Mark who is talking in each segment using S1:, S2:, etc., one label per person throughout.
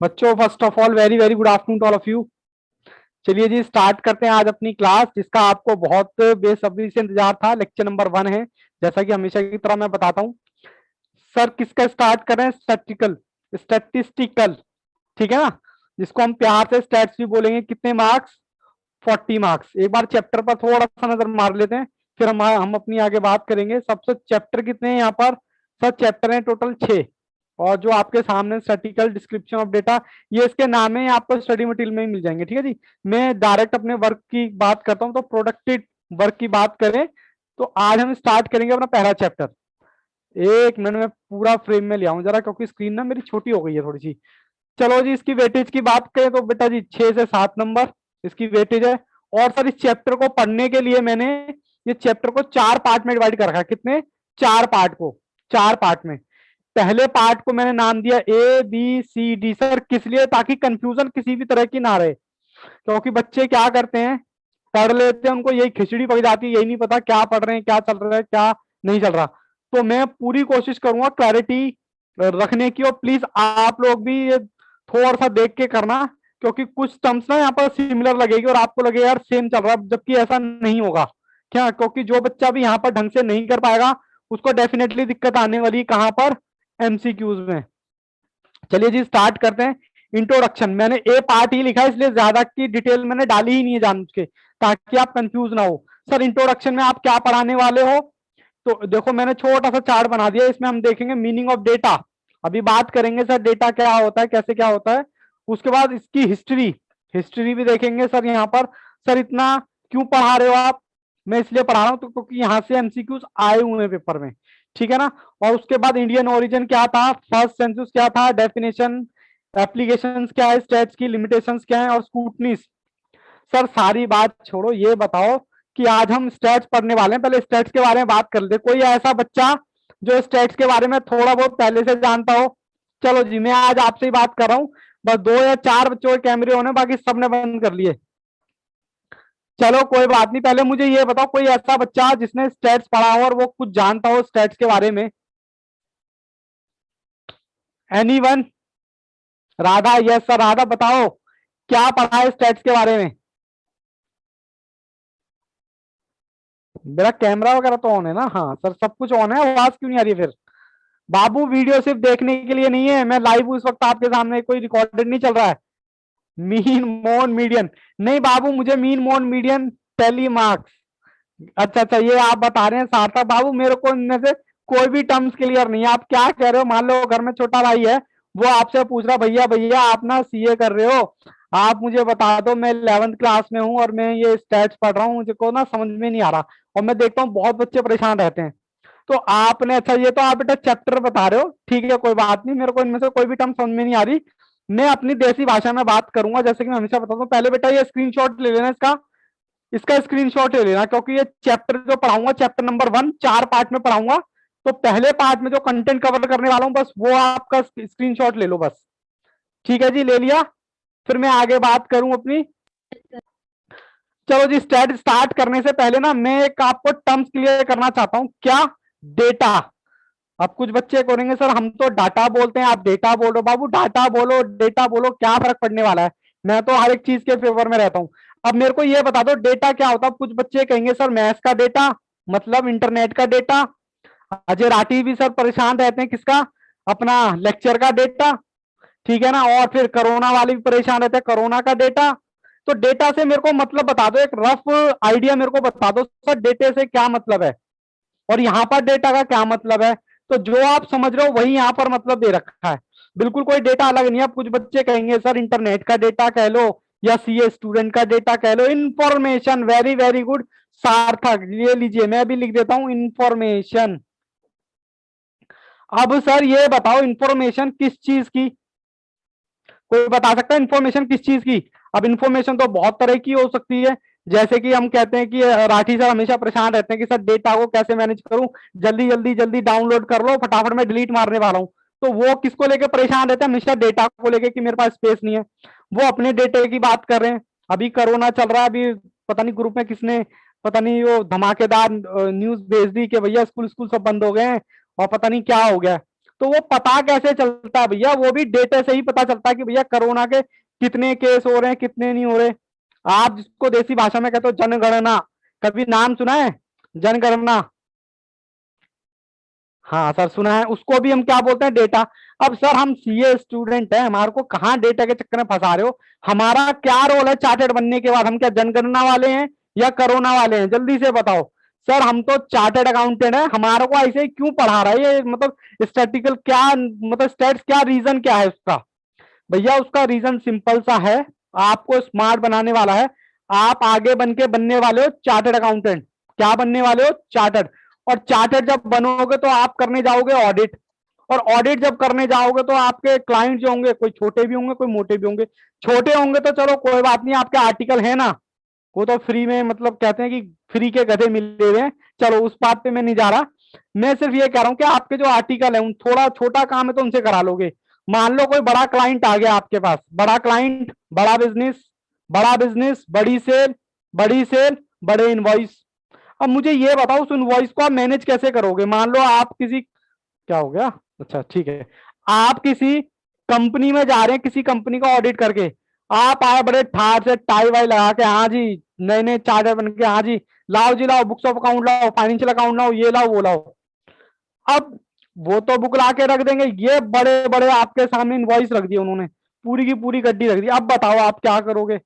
S1: बच्चों first of all very very good afternoon to all of you. चलिए जी start करते हैं आज अपनी क्लास, जिसका आपको बहुत बेसब्री से इंतजार था। लेक्चर नंबर 1 है, जैसा कि हमेशा की तरह मैं बताता हूँ। सर किसका स्टार्ट करें? स्टैटिस्टिकल, स्टैटिस्टिकल, ठीक है ना, जिसको हम प्यार से स्टैट्स भी बोलेंगे। कितने मार्क्स? 40 मार्क्स। एक बार चैप्टर पर थोड़ा सा नजर मार लेते हैं, फिर हम अपनी आगे बात करेंगे। सबसे चैप्टर कितने हैं यहाँ पर? सर चैप्टर है टोटल 6, और जो आपके सामने स्टैटिकल डिस्क्रिप्शन ऑफ डेटा, ये इसके नाम है, आपको स्टडी मटेरियल में ही मिल जाएंगे। ठीक है जी। मैं डायरेक्ट अपने वर्क की बात करता हूँ, तो प्रोडक्टिव वर्क की बात करें तो आज हम स्टार्ट करेंगे अपना पहला चैप्टर। एक मिनट में पूरा फ्रेम में ले आऊं जरा, क्योंकि स्क्रीन ना मेरी छोटी हो गई है थोड़ी सी। चलो जी, इसकी वेटेज की बात करें तो बेटा जी 6 से 7 नंबर इसकी वेटेज है। और सर इस चैप्टर को पढ़ने के लिए मैंने ये चैप्टर को 4 पार्ट में डिवाइड कर रखा है। कितने? 4 पार्ट को, 4 पार्ट में। पहले पार्ट को मैंने नाम दिया ABCD। सर किस लिए? ताकि कंफ्यूजन किसी भी तरह की ना रहे, क्योंकि बच्चे क्या करते हैं, पढ़ लेते हैं, उनको यही खिचड़ी पक जाती है, यही नहीं पता क्या पढ़ रहे हैं, क्या चल रहा है, क्या नहीं चल रहा। तो मैं पूरी कोशिश करूंगा क्लैरिटी रखने की, और प्लीज आप लोग भी ये थोड़ा सा देख के करना, क्योंकि कुछ टर्म्स ना यहाँ पर सिमिलर लगेगी और आपको लगेगा यार सेम चल रहा है, जबकि ऐसा नहीं होगा। क्या? क्योंकि जो बच्चा भी यहाँ पर ढंग से नहीं कर पाएगा, उसको डेफिनेटली दिक्कत आने वाली है। कहां पर? MCQs में। चलिए जी स्टार्ट करते हैं। इंट्रोडक्शन मैंने ए पार्ट ही लिखा है, इसलिए ज्यादा की डिटेल मैंने डाली ही नहीं है जानबूझ के, ताकि आप कंफ्यूज ना हो। सर इंट्रोडक्शन में आप क्या पढ़ाने वाले हो? तो देखो मैंने छोटा सा चार्ट बना दिया, इसमें हम देखेंगे मीनिंग ऑफ डेटा। अभी बात करेंगे सर डेटा क्या होता है, कैसे क्या होता है। उसके बाद इसकी हिस्ट्री, हिस्ट्री भी देखेंगे सर यहाँ पर। सर इतना क्यों पढ़ा रहे हो आप? मैं इसलिए पढ़ा रहा हूँ तो क्योंकि यहाँ से MCQs आए हुए हैं पेपर में, ठीक है ना। और उसके बाद इंडियन ओरिजिन क्या था, फर्स्ट सेंसस क्या था, डेफिनेशन, एप्लीकेशंस क्या है, स्टेट्स की लिमिटेशंस क्या है, और स्कूटनीस। सर सारी बात छोड़ो, ये बताओ कि आज हम स्टेट्स पढ़ने वाले हैं। पहले स्टेट्स के बारे में बात कर लेते। कोई ऐसा बच्चा जो स्टेट्स के बारे में थोड़ा बहुत पहले से जानता हो? चलो जी, मैं आज आपसे ही बात कर रहा हूँ। बस 2 या 4 बच्चों के कैमरे होने, बाकी सबने बंद कर लिए। चलो कोई बात नहीं, पहले मुझे ये बताओ कोई ऐसा बच्चा जिसने स्टेट्स पढ़ा हो और वो कुछ जानता हो स्टेट्स के बारे में? Anyone? Radha? Yes sir, Radha बताओ क्या पढ़ा है स्टेट्स के बारे में? मेरा कैमरा वगैरह तो ऑन है ना? हाँ सर सब कुछ ऑन है, आवाज क्यों नहीं आ रही फिर? बाबू वीडियो सिर्फ देखने के लिए नहीं है, मैं लाइव हूं इस वक्त आपके सामने, कोई रिकॉर्डेड नहीं चल रहा है। मीन मोन मीडियन? नहीं बाबू, मुझे मीन मोन मीडियन टेली मार्क्स। अच्छा अच्छा, ये आप बता रहे हैं सार्थक बाबू, मेरे को इनमें से कोई भी टर्म्स क्लियर नहीं है। आप क्या कह रहे हो? मान लो घर में छोटा भाई है, वो आपसे पूछ रहा भैया भैया आप ना CA कर रहे हो, आप मुझे बता दो, मैं 11th क्लास में हूँ और मैं ये स्टैट्स पढ़ रहा हूँ, मुझे को ना समझ में नहीं आ रहा। और मैं देखता हूँ बहुत बच्चे परेशान रहते हैं। तो आपने, अच्छा ये तो आप बेटा चैप्टर बता रहे हो, ठीक है कोई बात नहीं, मेरे को इनमें से कोई भी टर्म समझ में नहीं आ रही। मैं अपनी देसी भाषा में बात करूंगा, जैसे कि मैं हमेशा बताता हूँ। पहले बेटा ये स्क्रीनशॉट ले लेना इसका, इसका स्क्रीनशॉट ले लेना, क्योंकि ये चैप्टर जो पढ़ाऊंगा चैप्टर नंबर 1 4 पार्ट में पढ़ाऊंगा। तो पहले पार्ट में जो कंटेंट कवर करने वाला हूं, बस वो आपका स्क्रीनशॉट ले लो बस। ठीक है जी, ले लिया? फिर मैं आगे बात करूं अपनी। चलो जी स्टार्ट करने से पहले ना मैं एक आपको टर्म्स क्लियर करना चाहता हूं। क्या? डेटा। अब कुछ बच्चे करेंगे सर हम तो डाटा बोलते हैं, आप डेटा बोलो। बाबू डाटा बोलो डेटा बोलो, क्या फर्क पड़ने वाला है? मैं तो हर एक चीज के फेवर में रहता हूं। अब मेरे को ये बता दो डेटा क्या होता है। कुछ बच्चे कहेंगे सर मैथ्स का डेटा, मतलब इंटरनेट का डेटा। अजय राठी भी सर परेशान रहते हैं, किसका? अपना लेक्चर का डेटा, ठीक है ना। और फिर कोरोना वाले भी परेशान रहते हैं, कोरोना का डेटा। तो डेटा से मेरे को मतलब बता दो, एक रफ आइडिया मेरे को बता दो सर डेटे से क्या मतलब है, और यहाँ पर डेटा का क्या मतलब है। तो जो आप समझ रहे हो वही यहाँ पर मतलब दे रखा है, बिल्कुल कोई डेटा अलग नहीं है। अब कुछ बच्चे कहेंगे सर इंटरनेट का डेटा कह लो, या CA स्टूडेंट का डेटा कह लो। इंफॉर्मेशन, वेरी वेरी गुड सार्थक, ये लीजिए मैं भी लिख देता हूं इंफॉर्मेशन। अब सर ये बताओ इंफॉर्मेशन किस चीज की? कोई बता सकता है इंफॉर्मेशन किस चीज की? अब इंफॉर्मेशन तो बहुत तरह की हो सकती है। जैसे कि हम कहते हैं कि राठी सर हमेशा परेशान रहते हैं कि सर डेटा को कैसे मैनेज करूं, जल्दी जल्दी जल्दी डाउनलोड कर लो, फटाफट में डिलीट मारने वाला हूं। तो वो किसको लेके परेशान रहते हैं? हमेशा डेटा को लेके कि मेरे पास स्पेस नहीं है। वो अपने डेटे की बात कर रहे हैं। अभी कोरोना चल रहा है, अभी पता नहीं ग्रुप में किसने, पता नहीं वो धमाकेदार न्यूज भेज दी कि भैया स्कूल स्कूल सब बंद हो गए हैं और पता नहीं क्या हो गया। तो वो पता कैसे चलता है भैया? वो भी डेटा से ही पता चलता है कि भैया कोरोना के कितने केस हो रहे हैं, कितने नहीं हो रहे। आप जिसको देसी भाषा में कहते हो जनगणना, कभी नाम सुना है जनगणना? हाँ सर सुना है, उसको भी हम क्या बोलते हैं? डेटा। अब सर हम सीए स्टूडेंट हैं, हमारे को कहाँ डेटा के चक्कर में फंसा रहे हो? हमारा क्या रोल है चार्टेड बनने के बाद? हम क्या जनगणना वाले हैं या कोरोना वाले हैं? जल्दी से बताओ। सर हम तो चार्टेड अकाउंटेंट है, हमारे को ऐसे ही क्यों पढ़ा रहा है ये? मतलब स्टैटिकल क्या, मतलब स्टैट्स क्या, रीजन क्या है उसका? भैया उसका रीजन सिंपल सा है, आपको स्मार्ट बनाने वाला है। आप आगे बन के बनने वाले हो चार्टर्ड अकाउंटेंट। क्या बनने वाले हो? चार्टर्ड। और चार्टर्ड जब बनोगे तो आप करने जाओगे ऑडिट। और ऑडिट जब करने जाओगे तो आपके क्लाइंट जो होंगे, कोई छोटे भी होंगे कोई मोटे भी होंगे। छोटे होंगे तो चलो कोई बात नहीं, आपके आर्टिकल है ना, वो तो फ्री में, मतलब कहते हैं कि फ्री के गधे मिले हुए हैं, चलो उस बात पे मैं नहीं जा रहा। मैं सिर्फ ये कह रहा हूं कि आपके जो आर्टिकल है उन थोड़ा छोटा काम है तो उनसे करा लोगे। मान लो कोई बड़ा क्लाइंट आ गया आपके पास, बड़ा क्लाइंट, बड़ा बिजनेस, बड़ा बिजनेस, बड़ी सेल, बड़ी सेल, बड़े इनवॉइस। अब मुझे ये बताओ उस इनवॉइस को आप मैनेज कैसे करोगे? मान लो आप किसी, क्या हो गया? अच्छा ठीक है, आप किसी कंपनी में जा रहे हैं, किसी कंपनी का ऑडिट करके, आप आए बड़े ठाट से टाई वाई लगा के, हाँ जी नए नए चार्टर बन के, हाँ जी लाओ जी लाओ, बुक्स ऑफ अकाउंट लाओ, फाइनेंशियल अकाउंट लाओ, ये लाओ वो लाओ। अब वो तो बुक ला के रख देंगे, ये बड़े बड़े आपके सामने इनवॉइस रख दिए उन्होंने, पूरी की पूरी गड्डी रख दी। अब बताओ आप क्या करोगे?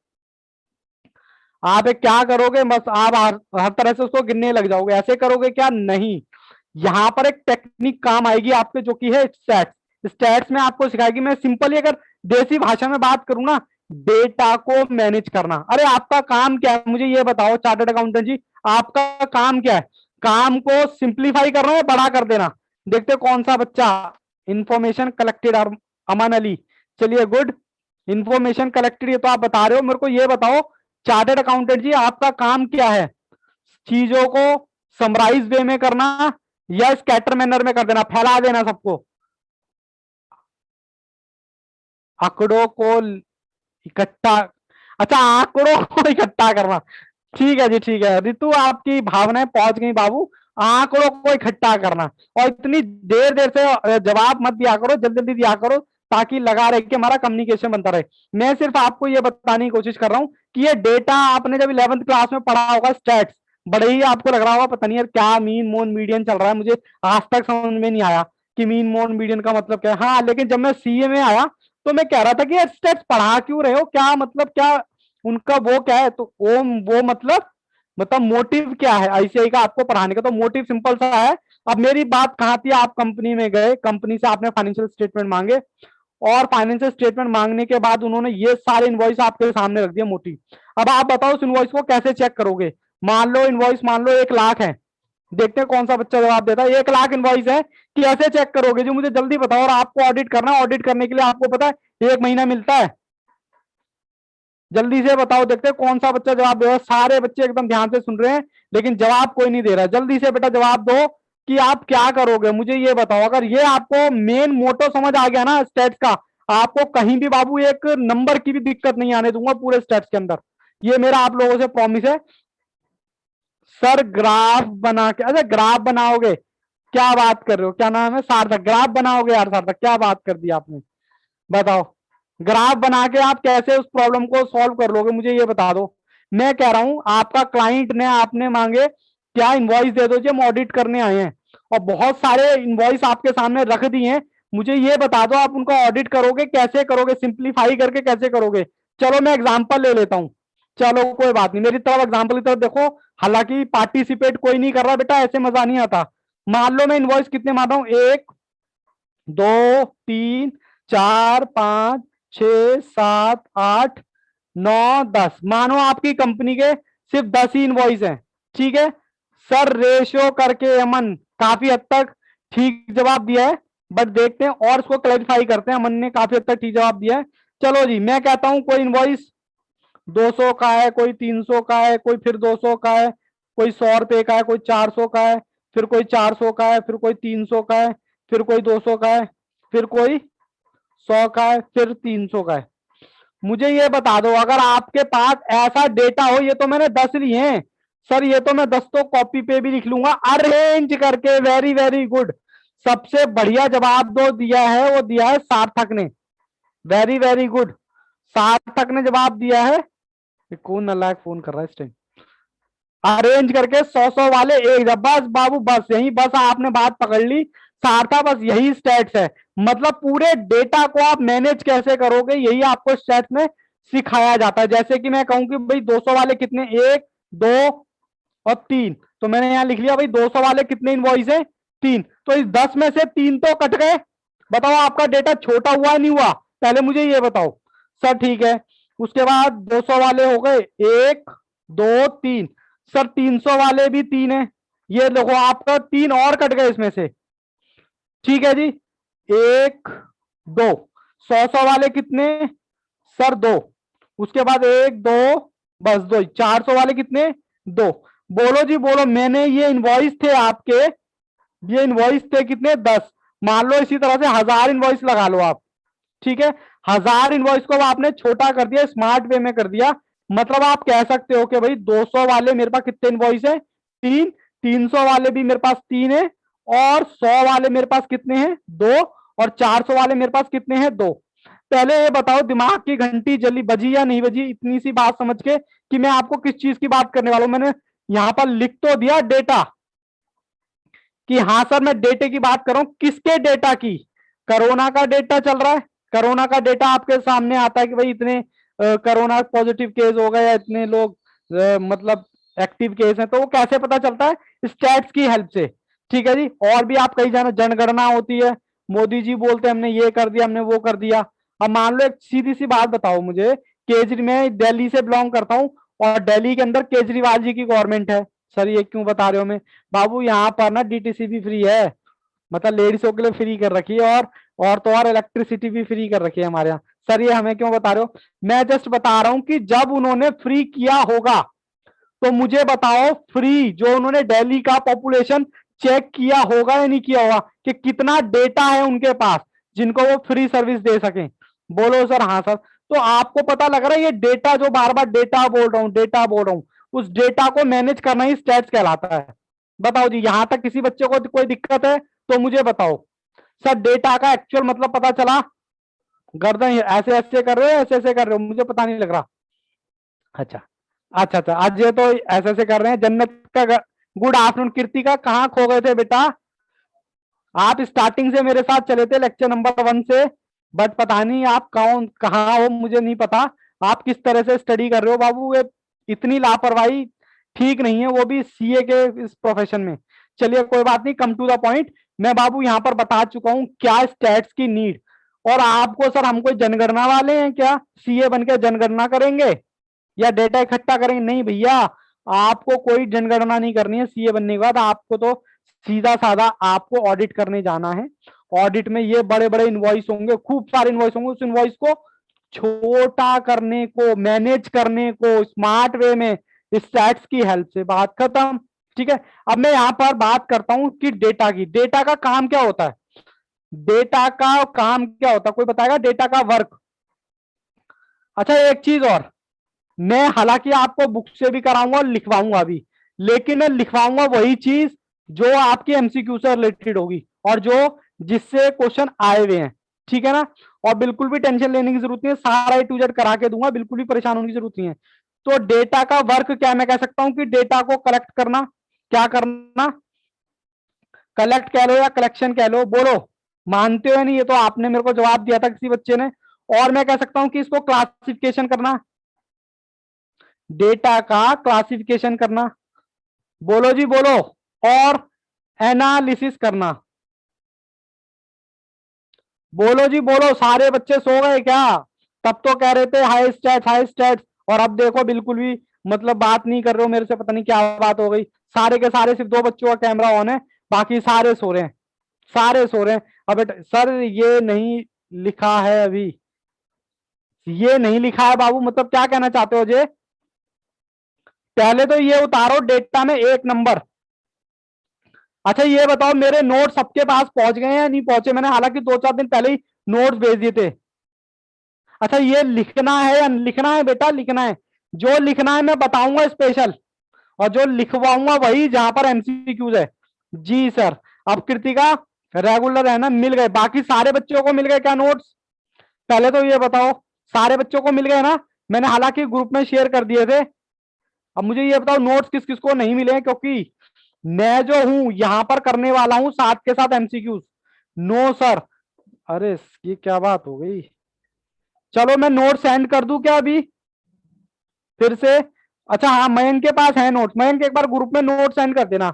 S1: आप एक क्या करोगे? बस आप हर तरह से उसको गिनने लग जाओगे। ऐसे करोगे क्या? नहीं। यहां पर एक टेक्निक काम आएगी आपके, जो कि है स्टैट्स। स्टैट्स में आपको सिखाएगी, मैं सिंपली अगर देसी भाषा में बात करूं ना, डेटा को मैनेज करना। अरे आपका काम क्या है मुझे ये बताओ चार्टर्ड अकाउंटेंट जी, आपका काम क्या है? काम को सिंप्लीफाई करना है, बड़ा कर देना? देखते कौन सा बच्चा। इंफॉर्मेशन कलेक्टेड, अमन अली, चलिए गुड। इंफॉर्मेशन कलेक्टेड ये तो आप बता रहे हो, मेरे को ये बताओ चार्टर्ड अकाउंटेंट जी आपका काम क्या है? चीजों को समराइज वे में करना या स्कैटर मैनर में कर देना, फैला देना सबको? आंकड़ों को इकट्ठा, अच्छा आंकड़ों को इकट्ठा करना। ठीक है जी ठीक है, रितु आपकी भावनाएं पहुंच गई बाबू। आंकड़ों को इकट्ठा करना, और इतनी देर देर से जवाब मत दिया करो, जल्दी जल्दी दिया करो, ताकि लगा रहे कि हमारा कम्युनिकेशन बनता रहे। मैं सिर्फ आपको ये बताने की कोशिश कर रहा हूं कि ये डेटा आपने जब 11th क्लास में पढ़ा होगा स्टैट्स, बड़े ही आपको लग रहा होगा पता नहीं यार क्या मीन मोन मीडियन चल रहा है, मुझे आज तक समझ में नहीं आया कि मीन मोन मीडियन का मतलब क्या है। हाँ लेकिन जब मैं सीए में आया तो मैं कह रहा था कि यार स्टैट्स पढ़ा क्यों रहे हो, क्या मतलब, क्या उनका वो क्या है? तो वो मतलब मोटिव क्या है आईसीआई का आपको पढ़ाने का? तो मोटिव सिंपल सा है। अब मेरी बात कहाँ थी, आप कंपनी में गए, कंपनी से आपने फाइनेंशियल स्टेटमेंट मांगे, और फाइनेंशियल स्टेटमेंट मांगने के बाद उन्होंने ये सारे इनवॉइस आपके सामने रख दिए मोटी। अब आप बताओ उस इनवॉइस को कैसे चेक करोगे? मान लो इनवॉइस, मान लो 1 लाख है, देखते हैं कौन सा बच्चा जवाब देता है। 1 लाख इनवॉइस है, कि ऐसे चेक करोगे जी? मुझे जल्दी बताओ। और आपको ऑडिट करना है, ऑडिट करने के लिए आपको पता है 1 महीना मिलता है। जल्दी से बताओ, देखते हैं कौन सा बच्चा जवाब दे रहा है। सारे बच्चे एकदम ध्यान से सुन रहे हैं, लेकिन जवाब कोई नहीं दे रहा। जल्दी से बेटा जवाब दो कि आप क्या करोगे, मुझे ये बताओ। अगर ये आपको मेन मोटो समझ आ गया ना स्टेट्स का, आपको कहीं भी बाबू एक नंबर की भी दिक्कत नहीं आने दूंगा पूरे स्टेट्स के अंदर, ये मेरा आप लोगों से प्रॉमिस है। सर ग्राफ बना के, अच्छा ग्राफ बनाओगे? क्या बात कर रहे हो, क्या नाम है? सार्थक, ग्राफ बनाओगे? यार सार्थक क्या बात कर दी आपने, बताओ। ग्राफ बना के आप कैसे उस प्रॉब्लम को सॉल्व कर लोगे, मुझे ये बता दो। मैं कह रहा हूं आपका क्लाइंट ने आपने मांगे क्या, इनवॉइस दे दो जी हम ऑडिट करने आए हैं, और बहुत सारे इनवॉइस आपके सामने रख दिए हैं। मुझे ये बता दो आप उनको ऑडिट करोगे कैसे करोगे, सिंप्लीफाई करके कैसे करोगे? चलो मैं एग्जांपल ले लेता हूं, चलो कोई बात नहीं, मेरी तरफ एग्जांपल की तरफ देखो। हालांकि पार्टिसिपेट कोई नहीं कर रहा बेटा, ऐसे मजा नहीं आता। मान लो मैं इनवॉइस कितने मार रहा हूं, 1 2 3 4 5 6 7 8 9 10, मानो आपकी कंपनी के सिर्फ 10 ही इनवॉइस हैं, ठीक है। सर रेशियो करके अमन काफी हद तक ठीक जवाब दिया है, बट देखते हैं और इसको क्लैरिफाई करते हैं। अमन ने काफी हद तक ठीक जवाब दिया है। चलो जी मैं कहता हूं कोई इनवॉइस 200 का है, कोई 300 का है, कोई फिर 200 का है, कोई 100 रुपए का है, कोई 400 का है, फिर कोई 400 का है, फिर कोई 300 का है, फिर कोई 200 का है, फिर कोई 100 का है, फिर 300 का है। मुझे ये बता दो अगर आपके पास ऐसा डेटा हो, ये तो मैंने 10 लिए हैं सर, ये तो मैं 10 तो कॉपी पे भी लिख लूंगा अरेंज करके, वेरी वेरी गुड। सबसे बढ़िया जवाब दो दिया है वो दिया है सार्थक ने। Very very good. सार्थक ने जवाब दिया है। कौन नालायक फोन कर रहा है इस टाइम? अरेंज करके 100 वाले एक जब, बस बाबू बस यही, बस आपने बात पकड़ ली सारथा, बस यही स्टैट्स है। मतलब पूरे डेटा को आप मैनेज कैसे करोगे यही आपको स्टैट्स में सिखाया जाता है। जैसे कि मैं कहूं कि भाई 200 वाले कितने, 1 2 और 3, तो मैंने यहां लिख लिया भाई 200 वाले कितने इनवॉइस है, 3, तो इस 10 में से 3 तो कट गए। बताओ आपका डेटा छोटा हुआ नहीं हुआ, पहले मुझे ये बताओ। सर ठीक है, उसके बाद 200 वाले हो गए 1 2 3, सर 300 वाले भी 3 है, ये देखो आपका 3 और कट गए इसमें से। ठीक है जी, 1 2, 100 वाले कितने सर 2, उसके बाद 1 2, बस 2, 400 वाले कितने 2। बोलो जी बोलो, मैंने ये इनवॉइस थे आपके, ये इनवॉइस थे कितने 10, मान लो इसी तरह से 1000 इनवॉइस लगा लो आप। ठीक है, 1000 इनवॉइस को आपने छोटा कर दिया, स्मार्ट वे में कर दिया। मतलब आप कह सकते हो कि भाई 200 वाले मेरे पास कितने इनवॉइस है 3, 300 वाले भी मेरे पास 3 है, और 100 वाले मेरे पास कितने हैं 2, और 400 वाले मेरे पास कितने हैं 2। पहले ये बताओ दिमाग की घंटी जली बजी या नहीं बजी इतनी सी बात समझ के कि मैं आपको किस चीज की बात करने वाला हूं। मैंने यहां पर लिख तो दिया डेटा कि हाँ सर मैं डेटे की बात कर रहा हूं, किसके डेटा की, कोरोना का डेटा चल रहा है, कोरोना का डेटा आपके सामने आता है कि भाई इतने कोरोना पॉजिटिव केस हो गए या इतने लोग मतलब एक्टिव केस हैं, तो वो कैसे पता चलता है, स्टैट्स की हेल्प से। ठीक है जी, और भी आप कहीं जाना, जनगणना होती है, मोदी जी बोलते हैं हमने ये कर दिया हमने वो कर दिया। अब मान लो एक सीधी सी बात बताओ मुझे, केजरी मैं दिल्ली से बिलोंग करता हूं और दिल्ली के अंदर केजरीवाल जी की गवर्नमेंट है। सर ये क्यों बता रहे हो? मैं बाबू यहाँ पर ना डीटीसी भी फ्री है, मतलब लेडीजों के लिए फ्री कर रखी है, और तो और इलेक्ट्रिसिटी भी फ्री कर रखी है हमारे यहाँ। सर ये हमें क्यों बता रहे हो? मैं जस्ट बता रहा हूं कि जब उन्होंने फ्री किया होगा तो मुझे बताओ, फ्री जो उन्होंने दिल्ली का पॉपुलेशन चेक किया होगा या नहीं किया होगा, कि कितना डेटा है उनके पास जिनको वो फ्री सर्विस दे सकें। बोलो सर हाँ सर। तो आपको पता लग रहा है ये डेटा, जो बार बार डेटा बोल रहा हूं डेटा बोल रहा हूं, उस डेटा को मैनेज करना ही स्टैट्स कहलाता है। बताओ जी, यहां तक किसी बच्चे को कोई दिक्कत है तो मुझे बताओ। सर डेटा का एक्चुअल मतलब पता चला, गर्दन ऐसे ऐसे कर रहे हो ऐसे ऐसे कर रहे हो, मुझे पता नहीं लग रहा। अच्छा अच्छा अच्छा, आज ये तो ऐसे ऐसे कर रहे हैं। जन्नत का गुड आफ्टरनून। कृतिका कहाँ खो गए थे बेटा? आप स्टार्टिंग से मेरे साथ चले थे लेक्चर नंबर 1 से, बट पता नहीं आप कौन कहाँ हो, मुझे नहीं पता। आप किस तरह से स्टडी कर रहे हो बाबू, ये इतनी लापरवाही ठीक नहीं है, वो भी सीए के इस प्रोफेशन में। चलिए कोई बात नहीं, कम टू द पॉइंट। मैं बाबू यहाँ पर बता चुका हूँ क्या स्टैट्स की नीड। और आपको सर हम कोई जनगणना वाले हैं क्या, सीए बन के जनगणना करेंगे या डेटा इकट्ठा करेंगे? नहीं भैया, आपको कोई जनगणना नहीं करनी है सीए बनने के बाद। आपको तो सीधा साधा आपको ऑडिट करने जाना है। ऑडिट में ये बड़े बड़े इनवॉइस होंगे, खूब सारे इनवॉइस होंगे, उस इनवॉइस को छोटा करने को, मैनेज करने को स्मार्ट वे में स्टैट्स की हेल्प से, बात खत्म। ठीक है, अब मैं यहां पर बात करता हूं कि डेटा की। डेटा का काम क्या होता है? डेटा का काम क्या होता है, कोई बताएगा डेटा का वर्क? अच्छा एक चीज और, मैं हालांकि आपको बुक से भी कराऊंगा और लिखवाऊंगा भी, लेकिन मैं लिखवाऊंगा वही चीज जो आपकी एमसीक्यू से रिलेटेड होगी और जो जिससे क्वेश्चन आए हुए हैं। ठीक है ना? और बिल्कुल भी टेंशन लेने की जरूरत नहीं है, सारा ए टू जेड करा के दूंगा, बिल्कुल भी परेशान होने की जरूरत नहीं है। तो डेटा का वर्क क्या मैं कह सकता हूं कि डेटा को कलेक्ट करना, क्या करना, कलेक्ट कह लो या कलेक्शन कह लो, बोलो मानते हो या नहीं? ये तो आपने मेरे को जवाब दिया था किसी बच्चे ने। और मैं कह सकता हूं कि इसको क्लासिफिकेशन करना, डेटा का क्लासिफिकेशन करना, बोलो जी बोलो, और एनालिसिस करना, बोलो जी बोलो। सारे बच्चे सो गए क्या? तब तो कह रहे थे हाई स्टैट्स हाई स्टैट्स, और अब देखो बिल्कुल भी मतलब बात नहीं कर रहे हो मेरे से, पता नहीं क्या बात हो गई। सारे के सारे सिर्फ 2 बच्चों का कैमरा ऑन है, बाकी सारे सो रहे हैं, सारे सो रहे हैं। अब सर ये नहीं लिखा है अभी, ये नहीं लिखा है बाबू, मतलब क्या कहना चाहते हो जे? पहले तो ये उतारो डेटा में 1 नंबर। अच्छा ये बताओ मेरे नोट सबके पास पहुंच गए हैं या नहीं पहुंचे? मैंने हालांकि 2-4 दिन पहले ही नोट्स भेज दिए थे। अच्छा ये लिखना है या लिखना है बेटा? लिखना है, जो लिखना है मैं बताऊंगा स्पेशल, और जो लिखवाऊंगा वही जहां पर एमसीक्यूज है। जी सर। अब कृतिका रेगुलर है ना, मिल गए। बाकी सारे बच्चों को मिल गए क्या नोट्स? पहले तो ये बताओ, सारे बच्चों को मिल गए ना? मैंने हालांकि ग्रुप में शेयर कर दिए थे। अब मुझे ये बताओ नोट्स किस किस को नहीं मिले हैं, क्योंकि मैं जो हूं यहां पर करने वाला हूं साथ के साथ एमसीक्यूज। No sir. अरे ये क्या बात हो गई? चलो मैं नोट सेंड कर दूं क्या अभी फिर से? अच्छा हाँ, मयंक के पास है नोट्स। मयंक एक बार ग्रुप में नोट सेंड कर देना।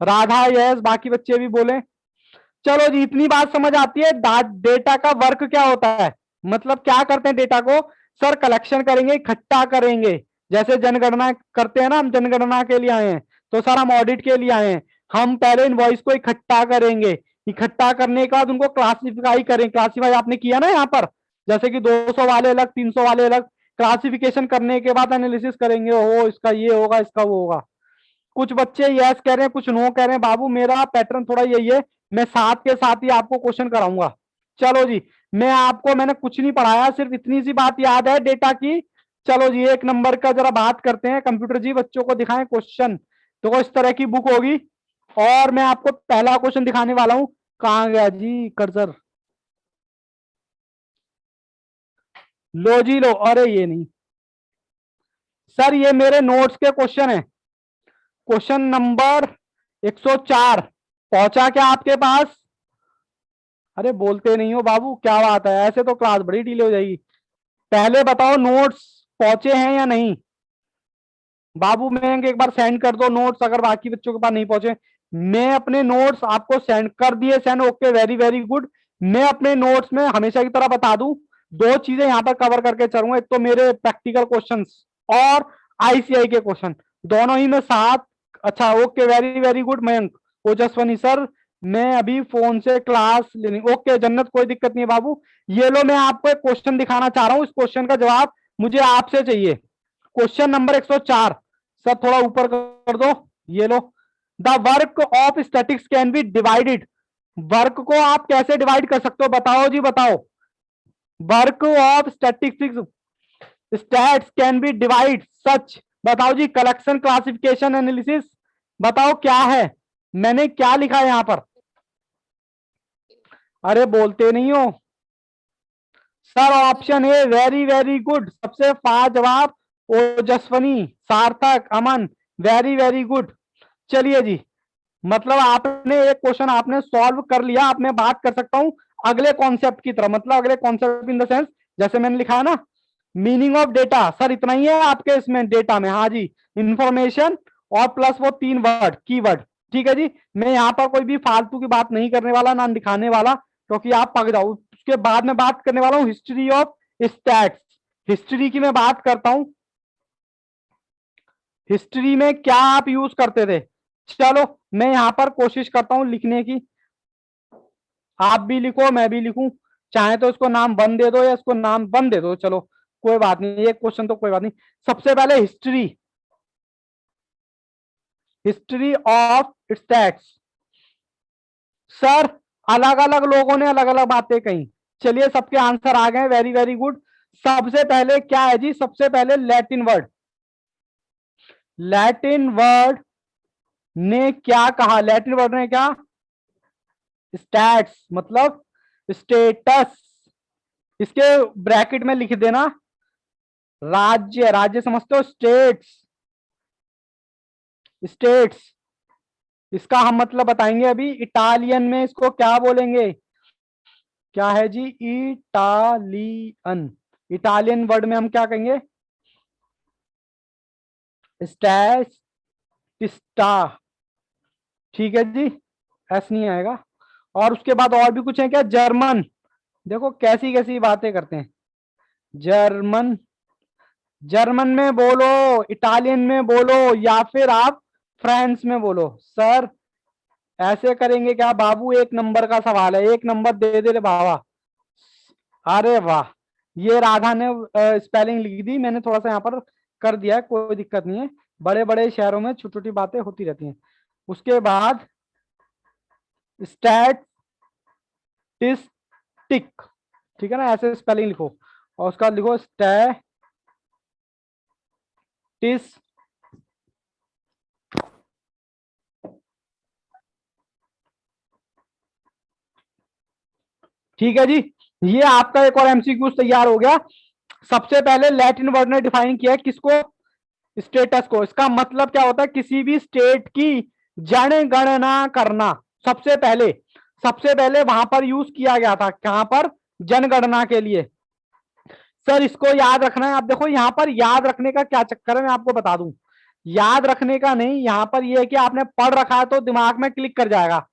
S1: राधा, यस, बाकी बच्चे भी बोले। चलो जी, इतनी बात समझ आती है। डेटा का वर्क क्या होता है, मतलब क्या करते हैं डेटा को? सर कलेक्शन करेंगे, इकट्ठा करेंगे। जैसे जनगणना करते हैं ना, हम जनगणना के लिए आए हैं, तो सर हम ऑडिट के लिए आए हैं। हम पहले इनवॉइस को इकट्ठा करेंगे, इकट्ठा करने के बाद उनको क्लासिफाई करें। क्लासिफाई आपने किया ना यहाँ पर, जैसे कि 200 वाले अलग, 300 वाले अलग। क्लासिफिकेशन करने के बाद एनालिसिस करेंगे, ओ इसका ये होगा, इसका वो होगा। कुछ बच्चे यस कह रहे हैं, कुछ नो कह रहे हैं। बाबू मेरा पैटर्न थोड़ा यही है, मैं साथ के साथ ही आपको क्वेश्चन कराऊंगा। चलो जी, मैंने कुछ नहीं पढ़ाया, सिर्फ इतनी सी बात याद है डेटा की। चलो जी, एक नंबर का जरा बात करते हैं। कंप्यूटर जी बच्चों को दिखाएं क्वेश्चन। तो इस तरह की बुक होगी, और मैं आपको पहला क्वेश्चन दिखाने वाला हूं। कहां गया जी कर्सर? लो जी लो। अरे ये नहीं सर, ये मेरे नोट्स के क्वेश्चन है। क्वेश्चन नंबर 104 पहुंचा क्या आपके पास? अरे बोलते नहीं हो बाबू, क्या बात है? ऐसे तो क्लास बड़ी डीले हो जाएगी। पहले बताओ नोट्स पहुंचे हैं या नहीं? बाबू मैं एक बार सेंड कर दो नोट्स, अगर बाकी बच्चों के पास नहीं पहुंचे। मैं अपने नोट्स आपको सेंड कर दिए, send. Okay, very very good. मैं अपने नोट्स में हमेशा की तरह बता दूं, दो चीजें यहां पर कवर करके चलूंगा। एक तो मेरे प्रैक्टिकल क्वेश्चंस, और आईसीआई के क्वेश्चन, दोनों ही में साथ। अच्छा, okay, very very good Mayank. Ojaswini sir, मैं अभी फोन से क्लास लेनी। ओके जन्नत, कोई दिक्कत नहीं है बाबू। ये लो, मैं आपको एक क्वेश्चन दिखाना चाह रहा हूं, इस क्वेश्चन का जवाब मुझे आपसे चाहिए। Question number 104। सर थोड़ा ऊपर कर दो। ये लो। The work of statics can be divided. Work को आप कैसे डिवाइड कर सकते हो, बताओ जी बताओ। Work of statistics, stats can be divide such. बताओ जी, कलेक्शन, क्लासिफिकेशन, एनालिसिस। बताओ क्या है, मैंने क्या लिखा है यहां पर? अरे बोलते नहीं हो sir. Option A, very very good, सबसे फास्ट जवाब। ओजस्वनी, सार्थक, अमन, वेरी वेरी गुड। चलिए जी, मतलब आपने एक क्वेश्चन आपने सॉल्व कर लिया। अब मैं बात कर सकता हूं अगले कॉन्सेप्ट की तरफ, मतलब अगले कॉन्सेप्ट इन द सेंस, जैसे मैंने लिखा है ना, मीनिंग ऑफ डेटा। सर इतना ही है आपके इसमें डेटा में? हाँ जी, इंफॉर्मेशन और प्लस वो 3 वर्ड, कीवर्ड। ठीक है जी, मैं यहां पर कोई भी फालतू की बात नहीं करने वाला, ना दिखाने वाला, क्योंकि आप पक जाओ। उसके बाद में बात करने वाला हूं हिस्ट्री ऑफ स्टैट्स। हिस्ट्री की मैं बात करता हूं, हिस्ट्री में क्या आप यूज करते थे। चलो मैं यहां पर कोशिश करता हूं लिखने की, आप भी लिखो मैं भी लिखूं। चाहे तो इसको नाम वन दे दो, या इसको नाम वन दे दो, चलो कोई बात नहीं, एक क्वेश्चन तो कोई बात नहीं। सबसे पहले history, history of stats. Sir अलग अलग लोगों ने अलग अलग बातें कही। चलिए सबके आंसर आ गए, वेरी वेरी गुड। सबसे पहले क्या है जी? सबसे पहले लैटिन वर्ड, लैटिन वर्ड ने क्या कहा? लैटिन वर्ड ने क्या? स्टैट्स मतलब स्टेटस। इसके ब्रैकेट में लिख देना राज्य। राज्य समझते हो? States, states. इसका हम मतलब बताएंगे अभी। इटालियन में इसको क्या बोलेंगे? क्या है जी? इटालियन। इटालियन वर्ड में हम क्या कहेंगे? स्टैटिस्टा। ठीक है जी, एस नहीं आएगा। और उसके बाद और भी कुछ है क्या? जर्मन। देखो कैसी कैसी बातें करते हैं। जर्मन, जर्मन में बोलो, इटालियन में बोलो, या फिर आप फ्रांस में बोलो। सर ऐसे करेंगे क्या बाबू? एक नंबर का सवाल है, एक नंबर दे दे रे बाबा। अरे वाह, ये राधा ने स्पेलिंग लिख दी, मैंने थोड़ा सा यहाँ पर कर दिया है, कोई दिक्कत नहीं है। बड़े बड़े शहरों में छोटी छोटी बातें होती रहती हैं। उसके बाद स्टैटिस्टिक, ठीक है ना, ऐसे स्पेलिंग लिखो। और उसका लिखो स्टैटिस, ठीक है जी, ये आपका एक और एमसीक्यू तैयार हो गया। सबसे पहले लैटिन वर्ड ने डिफाइन किया किसको, स्टेटस को। इसका मतलब क्या होता है, किसी भी स्टेट की जनगणना करना। सबसे पहले वहां पर यूज किया गया था, कहां पर, जनगणना के लिए। सर इसको याद रखना है। आप देखो यहाँ पर याद रखने का क्या चक्कर है, मैं आपको बता दूं। याद रखने का नहीं, यहाँ पर यह है कि आपने पढ़ रखा है तो दिमाग में क्लिक कर जाएगा।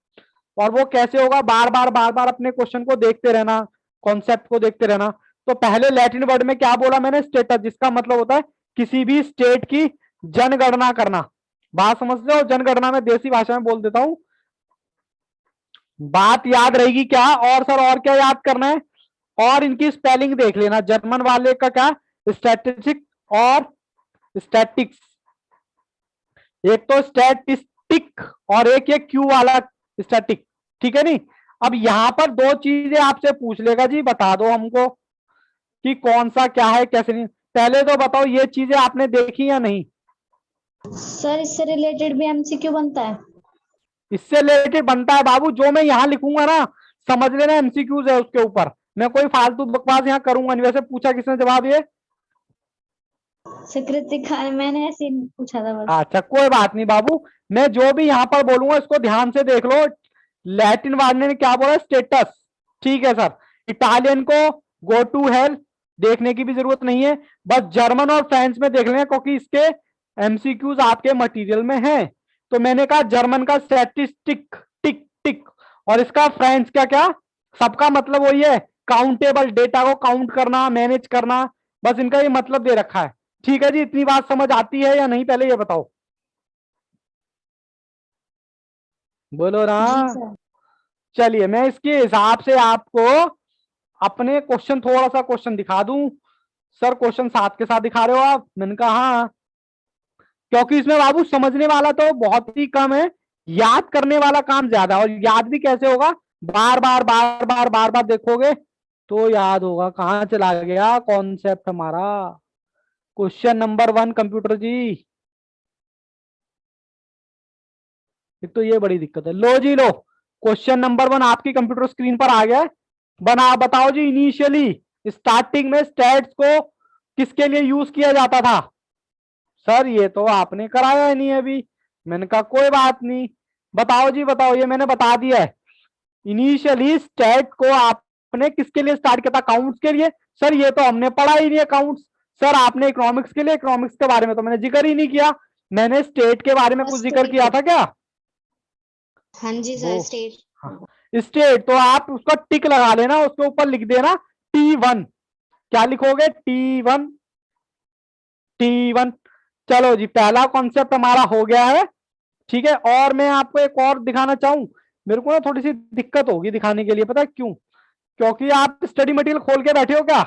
S1: और वो कैसे होगा, बार बार अपने क्वेश्चन को देखते रहना, कॉन्सेप्ट को देखते रहना। तो पहले लैटिन वर्ड में क्या बोला मैंने, स्टेटस, जिसका मतलब होता है किसी भी स्टेट की जनगणना करना। बात समझते हो, जनगणना में देसी भाषा में बोल देता हूं, बात याद रहेगी क्या। और सर और क्या याद करना है, और इनकी स्पेलिंग देख लेना। जर्मन वाले का क्या, स्टैटिस्टिक और स्टैटिक्स। एक तो स्टैटिस्टिक और एक ये क्यू वाला स्टैटिक, ठीक है नहीं। अब यहां पर दो चीजें आपसे पूछ लेगा जी, बता दो हमको कि कौन सा क्या है कैसे नहीं। पहले तो बताओ ये चीजें आपने देखी या नहीं।
S2: सर इससे रिलेटेड भी एमसीक्यू बनता है?
S1: इससे रिलेटेड बनता है बाबू, जो मैं यहाँ लिखूंगा ना, समझ लेना एमसीक्यूज है उसके ऊपर। मैं कोई फालतू बकवास यहाँ करूंगा नहीं। वैसे पूछा किसने जवाब ये,
S2: कृतिका, मैंने ऐसे ही पूछा था बस।
S1: अच्छा कोई बात नहीं बाबू, मैं जो भी यहाँ पर बोलूंगा इसको ध्यान से देख लो। लैटिन वाले ने क्या बोला, स्टेटस, ठीक है सर। इटालियन को गो टू हेल, देखने की भी जरूरत नहीं है। बस जर्मन और फ्रेंच में देख लेना, क्योंकि इसके एमसीक्यूज आपके मटेरियल में हैं। तो मैंने कहा जर्मन का स्टैटिस्टिक, टिक टिक, और इसका फ्रेंच का क्या, सबका मतलब वही है, काउंटेबल, डेटा को काउंट करना, मैनेज करना। बस इनका ये मतलब दे रखा है। ठीक है जी, इतनी बात समझ आती है या नहीं, पहले ये बताओ, बोलो ना।
S2: जी सर।
S1: चलिए मैं इसके हिसाब से आपको अपने क्वेश्चन, थोड़ा सा क्वेश्चन दिखा दूं। सर क्वेश्चन साथ के साथ दिखा रहे हो आप, मैंने कहा हाँ, क्योंकि इसमें बाबू समझने वाला तो बहुत ही कम है, याद करने वाला काम ज्यादा। और याद भी कैसे होगा, बार बार देखोगे तो याद होगा। कहां चला गया कॉन्सेप्ट हमारा, क्वेश्चन नंबर 1 कंप्यूटर जी। एक तो ये बड़ी दिक्कत है। लो जी लो, क्वेश्चन नंबर 1 आपकी कंप्यूटर स्क्रीन पर आ गया है। बताओ जी, इनिशियली स्टार्टिंग में स्टैट्स को किसके लिए यूज किया जाता था। सर ये तो आपने कराया ही नहीं अभी। मैंने कहा कोई बात नहीं, बताओ जी बताओ, ये मैंने बता दिया है। इनिशियली स्टैट को आपने किसके लिए स्टार्ट किया था, काउंट्स के लिए। सर ये तो हमने पढ़ा ही नहीं है काउंट्स। सर आपने इकोनॉमिक्स के लिए, इकोनॉमिक्स के बारे में तो मैंने जिक्र ही नहीं किया। मैंने स्टेट के बारे में कुछ जिक्र किया था क्या,
S2: हाँ जी
S1: वो,
S2: सर, स्टेट।
S1: हाँ, स्टेट तो आप उसका टिक लगा लेना, उसके ऊपर लिख देना T1। क्या लिखोगे, T1, T1। चलो जी, पहला कॉन्सेप्ट हमारा हो गया है। ठीक है, और मैं आपको एक और दिखाना चाहूं। मेरे को ना थोड़ी सी दिक्कत होगी दिखाने के लिए, पता है क्यों, क्योंकि आप स्टडी मटेरियल खोल के बैठे हो क्या।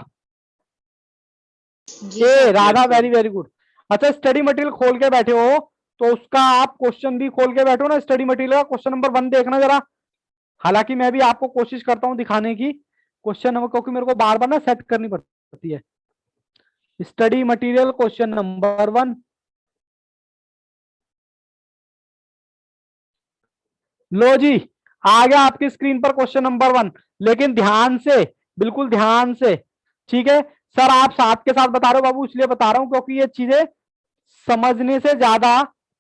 S2: जी
S1: ए
S2: sir.
S1: Radha, very very good. अच्छा स्टडी मटेरियल खोल के बैठे हो, तो उसका आप क्वेश्चन भी खोल के बैठो ना, स्टडी मटेरियल का क्वेश्चन नंबर 1 देखना जरा। हालांकि मैं भी आपको कोशिश करता हूं दिखाने की क्वेश्चन नंबर, क्योंकि मेरे को बार बार ना सेट करनी पड़ती है। स्टडी मटेरियल क्वेश्चन नंबर 1, लो जी आ गया आपकी स्क्रीन पर क्वेश्चन नंबर 1। लेकिन ध्यान से, बिल्कुल ध्यान से, ठीक है। सर आप साथ के साथ बता रहे हो बाबू, इसलिए बता रहा हूं क्योंकि ये चीजें समझने से ज्यादा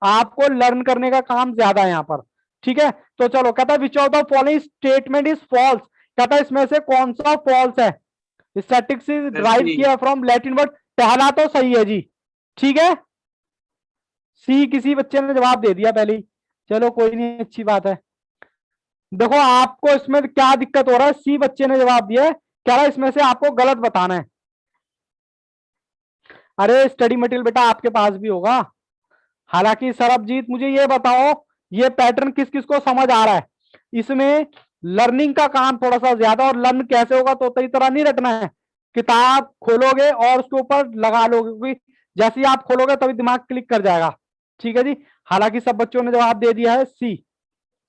S1: आपको लर्न करने का काम ज्यादा है यहाँ पर। ठीक है, तो चलो, कहता है which of the following statement is false. कहता है इसमें से कौन सा फॉल्स है। स्टैटिक्स इज ड्राइव किया फ्रॉम लैटिन वर्ड, पहला तो सही है जी, ठीक है। सी किसी बच्चे ने जवाब दे दिया पहले ही, चलो कोई नहीं, अच्छी बात है। देखो आपको इसमें क्या दिक्कत हो रहा है, सी बच्चे ने जवाब दिया है, कह रहा है इसमें से आपको गलत बताना है। अरे स्टडी मटेरियल बेटा आपके पास भी होगा। हालांकि सरबजीत मुझे ये बताओ, ये पैटर्न किस किस को समझ आ रहा है। इसमें लर्निंग का काम थोड़ा सा ज्यादा, और लर्न कैसे होगा तो इस तरह नहीं रखना है, किताब खोलोगे और उसके ऊपर लगा लोगे, क्योंकि जैसे ही आप खोलोगे तभी दिमाग क्लिक कर जाएगा। ठीक है जी, हालांकि सब बच्चों ने जवाब दे दिया है सी।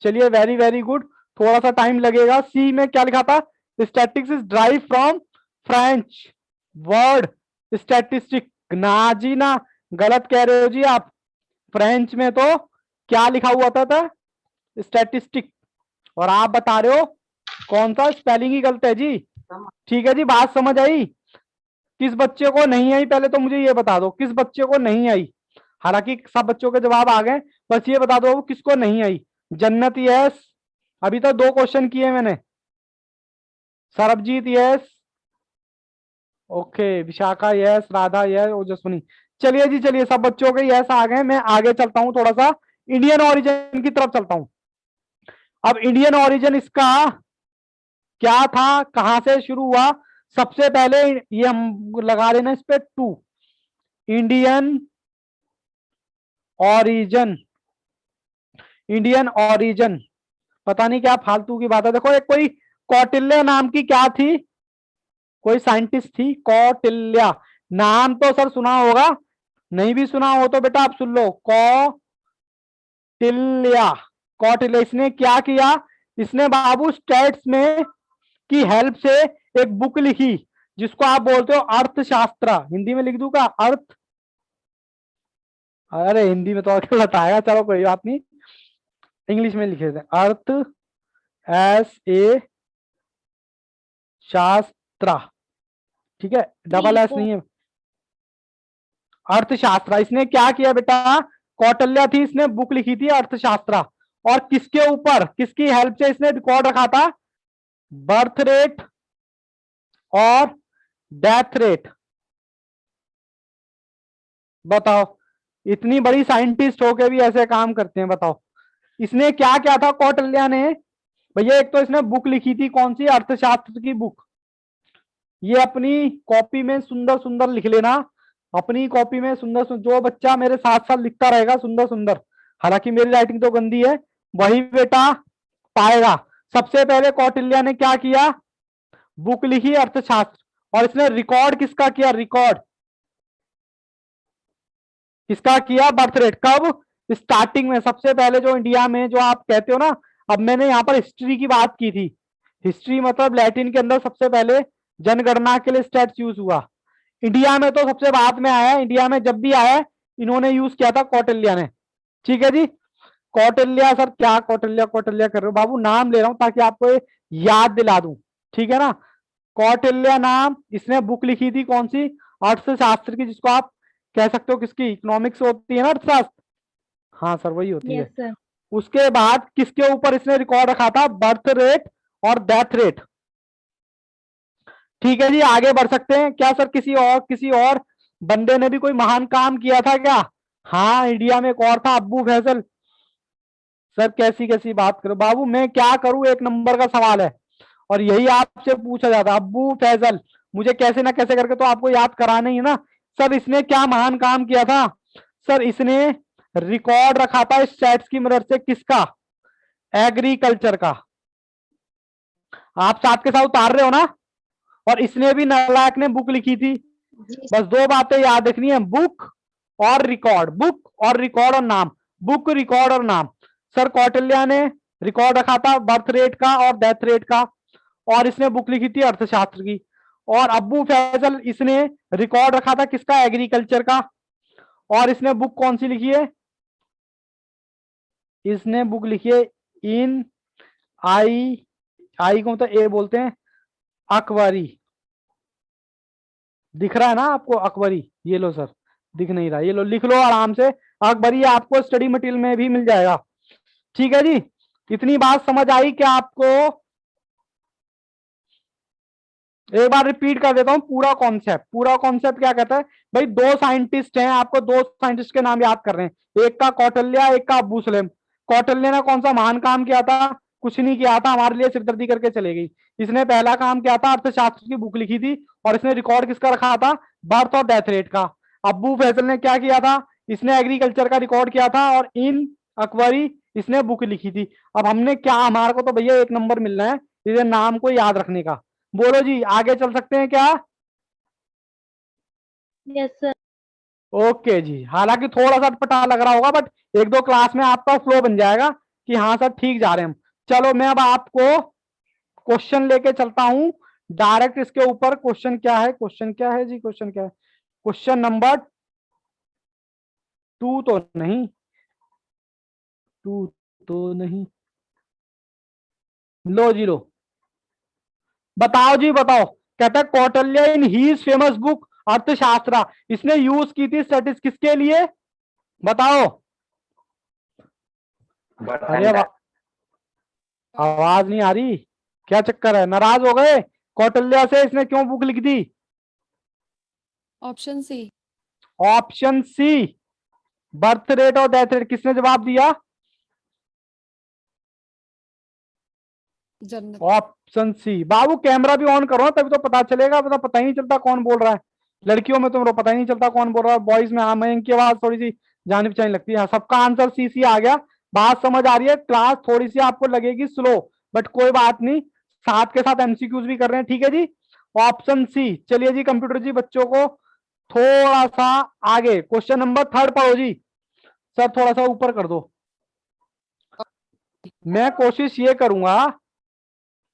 S1: चलिए वेरी वेरी गुड, थोड़ा सा टाइम लगेगा। सी में क्या लिखा था, statics is drive from French word statistic. ना जी ना, गलत कह रहे हो जी आप। फ्रेंच में तो क्या लिखा हुआ था स्टैटिस्टिक, और आप बता रहे हो कौन सा स्पेलिंग ही गलत है जी? ठीक है जी, बात समझ आई? किस बच्चे को नहीं आई पहले तो मुझे ये बता दो, किस बच्चे को नहीं आई? हालांकि सब बच्चों के जवाब आ गए, बस ये बता दो किसको नहीं आई। जन्नत यस, अभी तो 2 क्वेश्चन किए मैंने। Sarabjit yes, okay. Vishakha yes, Radha yes, Ojaswini. चलिए जी, चलिए सब बच्चों के यस आ गए। मैं आगे चलता हूं, थोड़ा सा इंडियन ओरिजिन की तरफ चलता हूं। अब इंडियन ओरिजिन इसका क्या था, कहां से शुरू हुआ? सबसे पहले ये हम लगा देना इस पे 2, इंडियन ओरिजिन। इंडियन ओरिजिन, पता नहीं क्या फालतू की बात है। देखो, एक कोई कौटिल्य नाम की क्या थी, कोई साइंटिस्ट थी कौटिल्या। नाम तो सर सुना होगा, नहीं भी सुना हो तो बेटा आप सुन लो, कौटिल्या। कौटिल्य, इसने क्या किया? इसने बाबू स्टेट्स में की हेल्प से एक बुक लिखी, जिसको आप बोलते हो अर्थशास्त्र। हिंदी में लिख दूंगा अर्थ, अरे हिंदी में तो गलत आएगा, चलो कोई बात नहीं, इंग्लिश में लिखे थे अर्थ, SA शास्त्र, ठीक है, डबल एस नहीं है, अर्थशास्त्र। इसने क्या किया बेटा, कौटिल्य थी, इसने बुक लिखी थी अर्थशास्त्र। और किसके ऊपर, किसकी हेल्प से इसने रिकॉर्ड रखा था? बर्थ रेट और डेथ रेट। बताओ, इतनी बड़ी साइंटिस्ट होके भी ऐसे काम करते हैं, बताओ। इसने क्या क्या था कौटिल्य ने? भैया एक तो इसने बुक लिखी थी, कौन सी? अर्थशास्त्र की बुक। ये अपनी कॉपी में सुंदर सुंदर लिख लेना, अपनी कॉपी में सुंदर सुंदर, जो बच्चा मेरे साथ साथ लिखता रहेगा सुंदर सुंदर, हालांकि मेरी राइटिंग तो गंदी है, वही बेटा पाएगा। सबसे पहले कौटिल्य ने क्या किया? बुक लिखी अर्थशास्त्र, और इसने रिकॉर्ड किसका किया? रिकॉर्ड किसका किया? Birth rate. कब? स्टार्टिंग में, सबसे पहले जो इंडिया में, जो आप कहते हो ना, अब मैंने यहाँ पर हिस्ट्री की बात की थी, हिस्ट्री मतलब लैटिन के अंदर सबसे पहले जनगणना के लिए स्टेट्स यूज हुआ। इंडिया में तो सबसे बाद में आया है, इंडिया में जब भी आया है इन्होंने यूज किया था कौटिल्य ने। ठीक है जी, कौटिल्य। सर क्या कौटिल्य कौटिल्य कर रहे हो बाबू, नाम ले रहा हूं ताकि आपको ये याद दिला दूं, ठीक है ना। कौटिल्य नाम, इसने बुक लिखी थी कौन सी? अर्थशास्त्र की, जिसको आप कह सकते हो किसकी, इकोनॉमिक्स होती है ना अर्थशास्त्र, हाँ सर वही होती है।
S2: Yes sir.
S1: उसके बाद किसके ऊपर इसने रिकॉर्ड रखा था? बर्थ रेट और डेथ रेट। ठीक है जी, आगे बढ़ सकते हैं क्या सर? किसी और बंदे ने भी कोई महान काम किया था क्या? हाँ, इंडिया में एक और था, अब्बू फैजल। सर कैसी कैसी बात करो बाबू, मैं क्या करूं, 1 नंबर का सवाल है और यही आपसे पूछा जाता। अब्बू फैजल, मुझे कैसे ना कैसे करके तो आपको याद कराना ही है ना। सर इसने क्या महान काम किया था? सर इसने रिकॉर्ड रखा था स्टैट्स की मदद से, किसका? एग्रीकल्चर का। आप साथ के साथ उतार रहे हो ना। और इसने भी, नालायक ने बुक लिखी थी।
S2: जी
S1: बस 2 बातें याद रखनी है, बुक और रिकॉर्ड, बुक और रिकॉर्ड और नाम, बुक रिकॉर्ड और नाम। सर कौटिल्य ने रिकॉर्ड रखा था बर्थ रेट का और डेथ रेट का, और इसने बुक लिखी थी अर्थशास्त्र की। और अब्बू फैजल, इसने रिकॉर्ड रखा था किसका? एग्रीकल्चर का। और इसने बुक कौन सी लिखी है? इसने बुक लिखी है इन आई, आई को मतलब ए बोलते हैं, अकबरी। दिख रहा है ना आपको अकबरी? ये लो सर, दिख नहीं रहा, ये लो लिख लो आराम से, अकबरी आपको स्टडी मटेरियल में भी मिल जाएगा। ठीक है जी, इतनी बात समझ आई क्या आपको? एक बार रिपीट कर देता हूं पूरा कॉन्सेप्ट। पूरा कॉन्सेप्ट क्या कहता है भाई, 2 साइंटिस्ट हैं, आपको 2 साइंटिस्ट के नाम याद कर रहे हैं, एक का कौटिल्य, एक का अब्बू सलेम। कौटिल्य ने कौन सा महान काम किया था? कुछ नहीं किया था, हमारे लिए सिरदर्दी करके चले गई। इसने पहला काम किया था, अर्थशास्त्र की बुक लिखी थी, और इसने रिकॉर्ड किसका रखा था? बर्थ और डेथ रेट का। अब्बू फैजल ने क्या किया था? इसने एग्रीकल्चर का रिकॉर्ड किया था, और इन अकबरी, इसने बुक लिखी थी। अब हमने क्या, हमारे को तो भैया 1 नंबर मिलना है, इसे नाम को याद रखने का। बोलो जी, आगे चल सकते हैं क्या?
S2: Yes sir.
S1: ओके जी, हालांकि थोड़ा सा अटपटा लग रहा होगा, बट 1-2 क्लास में आपका फ्लो बन जाएगा कि हाँ सर ठीक जा रहे हैं हम। चलो मैं अब आपको क्वेश्चन लेके चलता हूं डायरेक्ट इसके ऊपर। क्वेश्चन क्या है, क्वेश्चन क्या है जी, क्वेश्चन क्या है? क्वेश्चन नंबर 2 तो नहीं, 2 तो नहीं, लो जी लो। बताओ जी बताओ। कहता है Kautilya in his famous book Arthashastra, इसने यूज की थी स्टैटिस्टिक्स किसके लिए, बताओ। अरे आवाज नहीं आ रही, क्या चक्कर है, नाराज हो गए। कौटिल्य से इसने क्यों बुक लिख दी?
S3: Option C.
S1: Option C, birth rate और डेथ रेट। किसने जवाब दिया?
S3: जन्नत।
S1: Option C. बाबू कैमरा भी ऑन करो तभी तो पता चलेगा, पता ही नहीं चलता कौन बोल रहा है। लड़कियों में तो पता ही नहीं चलता कौन बोल रहा है, बॉयज में हाँ मयंक की आवाज थोड़ी सी जानी पहचानी लगती है। सबका आंसर सी सी आ गया। बात समझ आ रही है। क्लास थोड़ी सी आपको लगेगी स्लो, बट कोई बात नहीं, साथ के साथ एमसीक्यूज भी कर रहे हैं, ठीक है जी। Option C. चलिए जी कंप्यूटर जी, बच्चों को थोड़ा सा आगे, क्वेश्चन नंबर 3 पढ़ो जी। सर थोड़ा सा ऊपर कर दो। मैं कोशिश ये करूंगा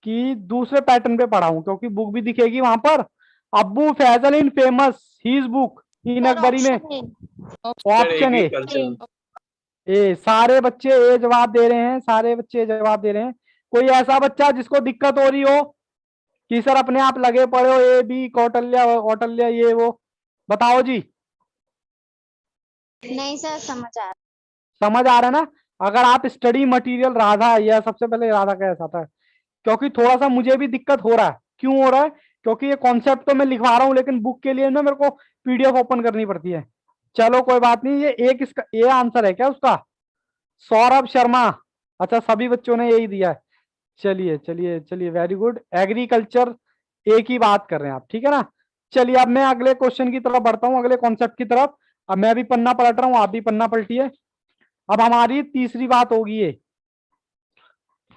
S1: कि दूसरे पैटर्न पे पढ़ाऊं, क्योंकि बुक भी दिखेगी वहां पर। Abul Fazl in famous his book Ain Akbari में। ऑप्शन ए। ए सारे बच्चे ए जवाब दे रहे हैं, सारे बच्चे जवाब दे रहे हैं। कोई ऐसा बच्चा जिसको दिक्कत हो रही हो कि सर अपने आप लगे पड़े हो, ए बी कौटिल्य कौटिल्य ये वो, बताओ जी।
S2: नहीं सर, समझ आ
S1: समझ आ रहा है ना? अगर आप स्टडी मटेरियल राधा, या सबसे पहले राधा का ऐसा था, क्योंकि थोड़ा सा मुझे भी दिक्कत हो रहा है। क्यों हो रहा है? क्योंकि ये कॉन्सेप्ट तो मैं लिखवा रहा हूँ, लेकिन बुक के लिए ना मेरे को पीडीएफ ओपन करनी पड़ती है। चलो कोई बात नहीं, ये एक इसका ये आंसर है क्या उसका? सौरभ शर्मा। अच्छा सभी बच्चों ने यही दिया है। चलिए चलिए चलिए, वेरी गुड। एग्रीकल्चर एक ही बात कर रहे हैं आप, ठीक है ना। चलिए अब मैं अगले क्वेश्चन की तरफ बढ़ता हूँ, अगले कॉन्सेप्ट की तरफ। अब मैं भी पन्ना पलट रहा हूँ, आप भी पन्ना पलटिए। अब हमारी तीसरी बात होगी ये,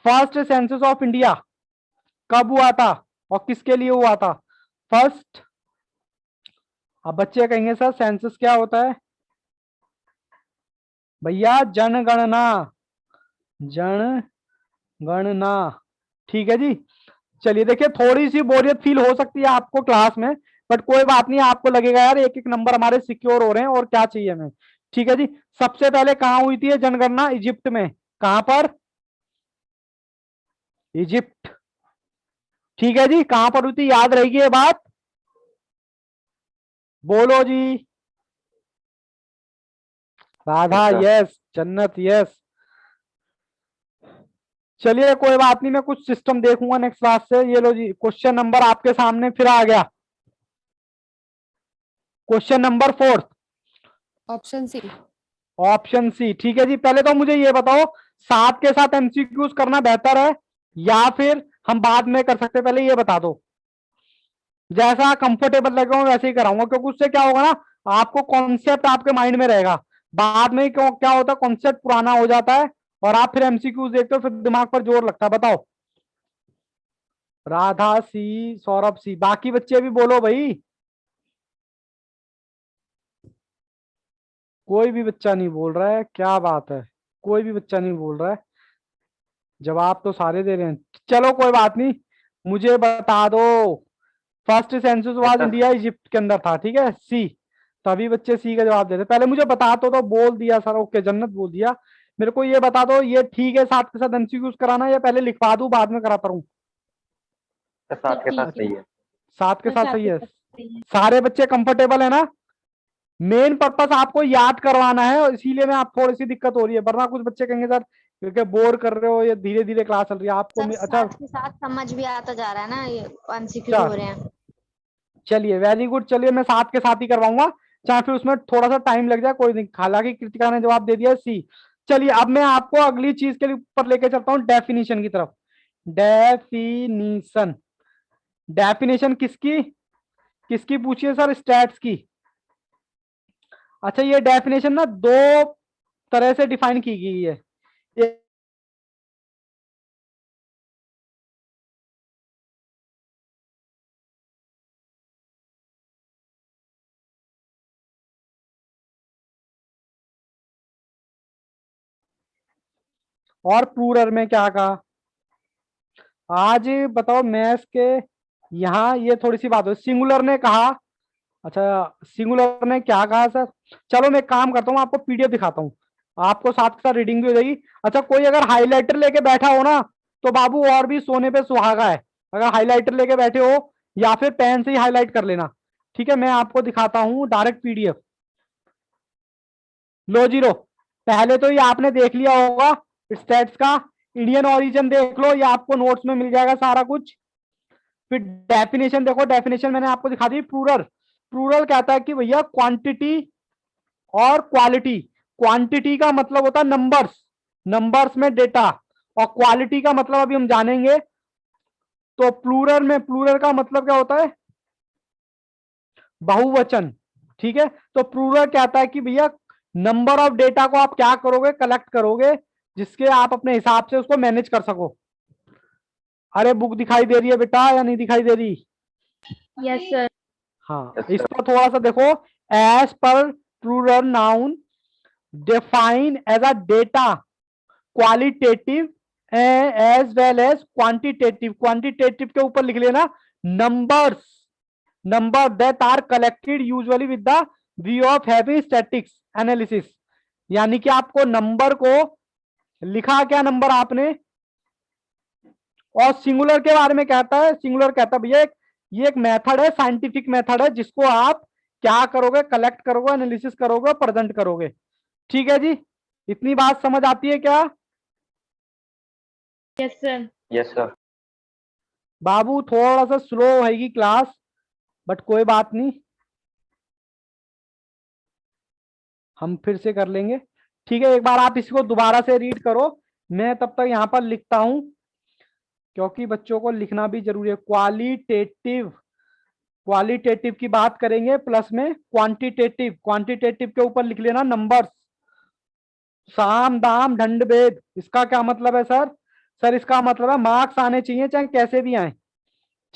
S1: फर्स्ट सेंसस ऑफ इंडिया कब हुआ था और किसके लिए हुआ था? फर्स्ट। अब बच्चे कहेंगे सर सेंसस क्या होता है? भैया जनगणना, जनगणना, ठीक है जी। चलिए देखिए, थोड़ी सी बोरियत फील हो सकती है आपको क्लास में, बट कोई बात नहीं, आपको लगेगा यार एक एक नंबर हमारे सिक्योर हो रहे हैं और क्या चाहिए हमें, ठीक है जी। सबसे पहले कहां हुई थी ये जनगणना? इजिप्ट में। कहां पर? इजिप्ट, ठीक है जी। कहां पर हुई थी, याद रहेगी ये बात? बोलो जी। राधा यस, जन्नत यस। चलिए कोई बात नहीं, मैं कुछ सिस्टम देखूंगा नेक्स्ट क्लास से। ये लो जी, क्वेश्चन नंबर आपके सामने फिर आ गया, question number 4।
S3: Option C.
S1: Option C, ठीक है जी। पहले तो मुझे ये बताओ, साथ के साथ एमसीक्यूज करना बेहतर है या फिर हम बाद में कर सकते हैं? पहले ये बता दो, जैसा कंफर्टेबल लगे वैसे ही कराऊंगा, क्योंकि उससे क्या होगा ना, आपको कॉन्सेप्ट आपके माइंड में रहेगा। बाद में क्यों क्या होता है, कॉन्सेप्ट पुराना हो जाता है और आप फिर एमसीक्यूज देखते हो, फिर दिमाग पर जोर लगता है। बताओ। राधा सी, सौरभ सी, बाकी बच्चे भी बोलो भाई। कोई भी बच्चा नहीं बोल रहा है, क्या बात है, कोई भी बच्चा नहीं बोल रहा है। जवाब तो सारे दे रहे हैं। चलो कोई बात नहीं, मुझे बता दो। First census was India Egypt के अंदर था, ठीक है, सी। तभी बच्चे सी का जवाब दे रहे। पहले मुझे बता तो बोल दिया सर, ओके जन्नत बोल दिया। मेरे को ये बता दो, ये ठीक है साथ के साथ एमसीक्यूज कराना, या पहले लिखवा दूं बाद में कराता रहूं?
S2: साथ के साथ सही है।
S1: साथ के साथ सही है।
S2: सही है।
S1: सारे बच्चे कंफर्टेबल है ना? मेन पर्पस आपको याद करवाना है, और इसीलिए मैं आप थोड़ी सी दिक्कत हो रही है, वरना कुछ बच्चे कहेंगे सर क्योंकि बोर कर रहे हो, ये धीरे धीरे क्लास चल रही है आपको
S2: सर
S1: अच्छा।
S2: साथ के साथ समझ भी आता जा रहा है ना, ये एमसीक्यू
S1: अच्छा
S2: हो रहे हैं।
S1: चलिए वेरी गुड, चलिए मैं साथ के साथ ही करवाऊंगा, चाहे फिर उसमें थोड़ा सा टाइम लग जाए, कोई नहीं। हालांकि कृतिका ने जवाब दे दिया सी। चलिए अब मैं आपको अगली चीज के ऊपर लेके चलता हूँ, डेफिनेशन की तरफ। डेफिनीशन, डेफिनेशन किसकी किसकी पूछिए सर? स्टैट्स की। अच्छा ये डेफिनेशन ना दो तरह से डिफाइन की गई है। और प्लूरल में क्या कहा? आज बताओ मैथ्स के यहाँ ये थोड़ी सी बात हो, सिंगुलर ने कहा। अच्छा सिंगुलर ने क्या कहा सर? चलो मैं एक काम करता हूँ, आपको पीडीएफ दिखाता हूँ, आपको साथ के साथ रीडिंग भी हो जाएगी। अच्छा कोई अगर हाइलाइटर लेके बैठा हो ना, तो बाबू और भी सोने पे सुहागा है, अगर हाइलाइटर लेके बैठे हो या फिर पेन से ही हाईलाइट कर लेना। ठीक है, मैं आपको दिखाता हूं डायरेक्ट पीडीएफ। लो जी लो, पहले तो ये आपने देख लिया होगा स्टेट्स का। इंडियन ओरिजिन देख लो, ये आपको नोट्स में मिल जाएगा सारा कुछ। फिर डेफिनेशन देखो, डेफिनेशन मैंने आपको दिखा दी। प्लूरल, प्लूरल कहता है कि भैया क्वांटिटी और क्वालिटी। क्वांटिटी का मतलब होता है नंबर्स, नंबर्स में डेटा, और क्वालिटी का मतलब अभी हम जानेंगे। तो प्लूरल में, प्लूरल का मतलब क्या होता है? बहुवचन। ठीक है, तो प्लूरल कहता है कि भैया नंबर ऑफ डेटा को आप क्या करोगे, कलेक्ट करोगे, जिसके आप अपने हिसाब से उसको मैनेज कर सको। अरे बुक दिखाई दे रही है बेटा या नहीं दिखाई दे रही?
S2: Yes sir.
S1: हाँ, इसको थोड़ा सा देखो। As per plural noun define as a data, qualitative as well as quantitative. Quantitative के ऊपर लिख लेना numbers, number that are collected usually with the view of having statistics analysis. यानी कि आपको नंबर को लिखा क्या नंबर आपने। और सिंगुलर के बारे में कहता है, सिंगुलर कहता है भैया ये एक मेथड है, साइंटिफिक मेथड है, जिसको आप क्या करोगे, कलेक्ट करोगे, एनालिसिस करोगे, प्रेजेंट करोगे। ठीक है जी, इतनी बात समझ आती है क्या?
S2: Yes sir.
S4: Yes sir.
S1: बाबू थोड़ा सा स्लो होगी क्लास, बट कोई बात नहीं, हम फिर से कर लेंगे। ठीक है, एक बार आप इसको दोबारा से रीड करो, मैं तब तक यहां पर लिखता हूं, क्योंकि बच्चों को लिखना भी जरूरी है। क्वालिटेटिव, क्वालिटेटिव की बात करेंगे, प्लस में क्वांटिटेटिव। क्वांटिटेटिव के ऊपर लिख लेना नंबर्स, साम दाम दंड भेद। इसका क्या मतलब है सर? सर इसका मतलब है मार्क्स आने चाहिए चाहे कैसे भी आए।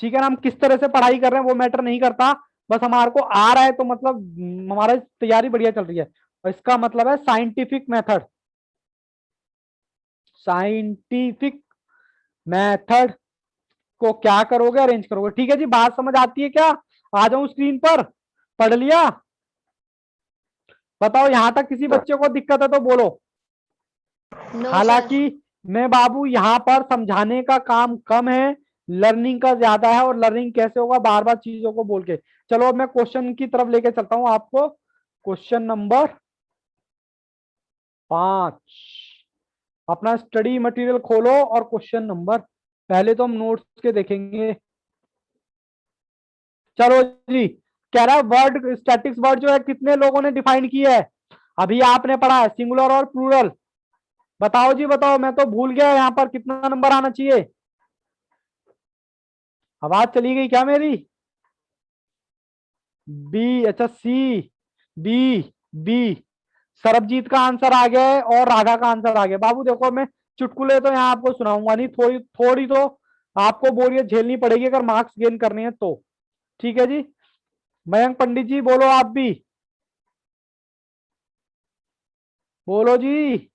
S1: ठीक है ना, हम किस तरह से पढ़ाई कर रहे हैं वो मैटर नहीं करता, बस हमारे को आ रहा है तो मतलब हमारी तैयारी बढ़िया चल रही है। और इसका मतलब है साइंटिफिक मेथड, साइंटिफिक मेथड को क्या करोगे, अरेंज करोगे। ठीक है जी, बात समझ आती है क्या? आ जाऊं स्क्रीन पर, पढ़ लिया? बताओ यहां तक किसी बच्चे को दिक्कत है तो बोलो।
S2: नो
S1: हालांकि मैं बाबू यहाँ पर समझाने का काम कम है, लर्निंग का ज्यादा है। और लर्निंग कैसे होगा, बार बार चीजों को बोल के। चलो अब मैं क्वेश्चन की तरफ लेके चलता हूं आपको। क्वेश्चन नंबर 5, अपना स्टडी मटेरियल खोलो और क्वेश्चन नंबर, पहले तो हम नोट्स के देखेंगे। चलो जी, कह रहा है वर्ड, स्टैटिक्स वर्ड जो है कितने लोगों ने डिफाइन किया है? अभी आपने पढ़ा है सिंगुलर और प्लूरल। बताओ जी बताओ, मैं तो भूल गया यहाँ पर कितना नंबर आना चाहिए। आवाज चली गई क्या मेरी? बी, अच्छा सी, बी, बी। सरबजीत का आंसर आ गया है और राधा का आंसर आ गया। बाबू देखो, मैं चुटकुले तो यहाँ आपको सुनाऊंगा नहीं, थोड़ी थोड़ी तो आपको बोरियत झेलनी पड़ेगी अगर मार्क्स गेन करने हैं तो। ठीक है जी, मयंक पंडित जी बोलो, आप भी बोलो जी।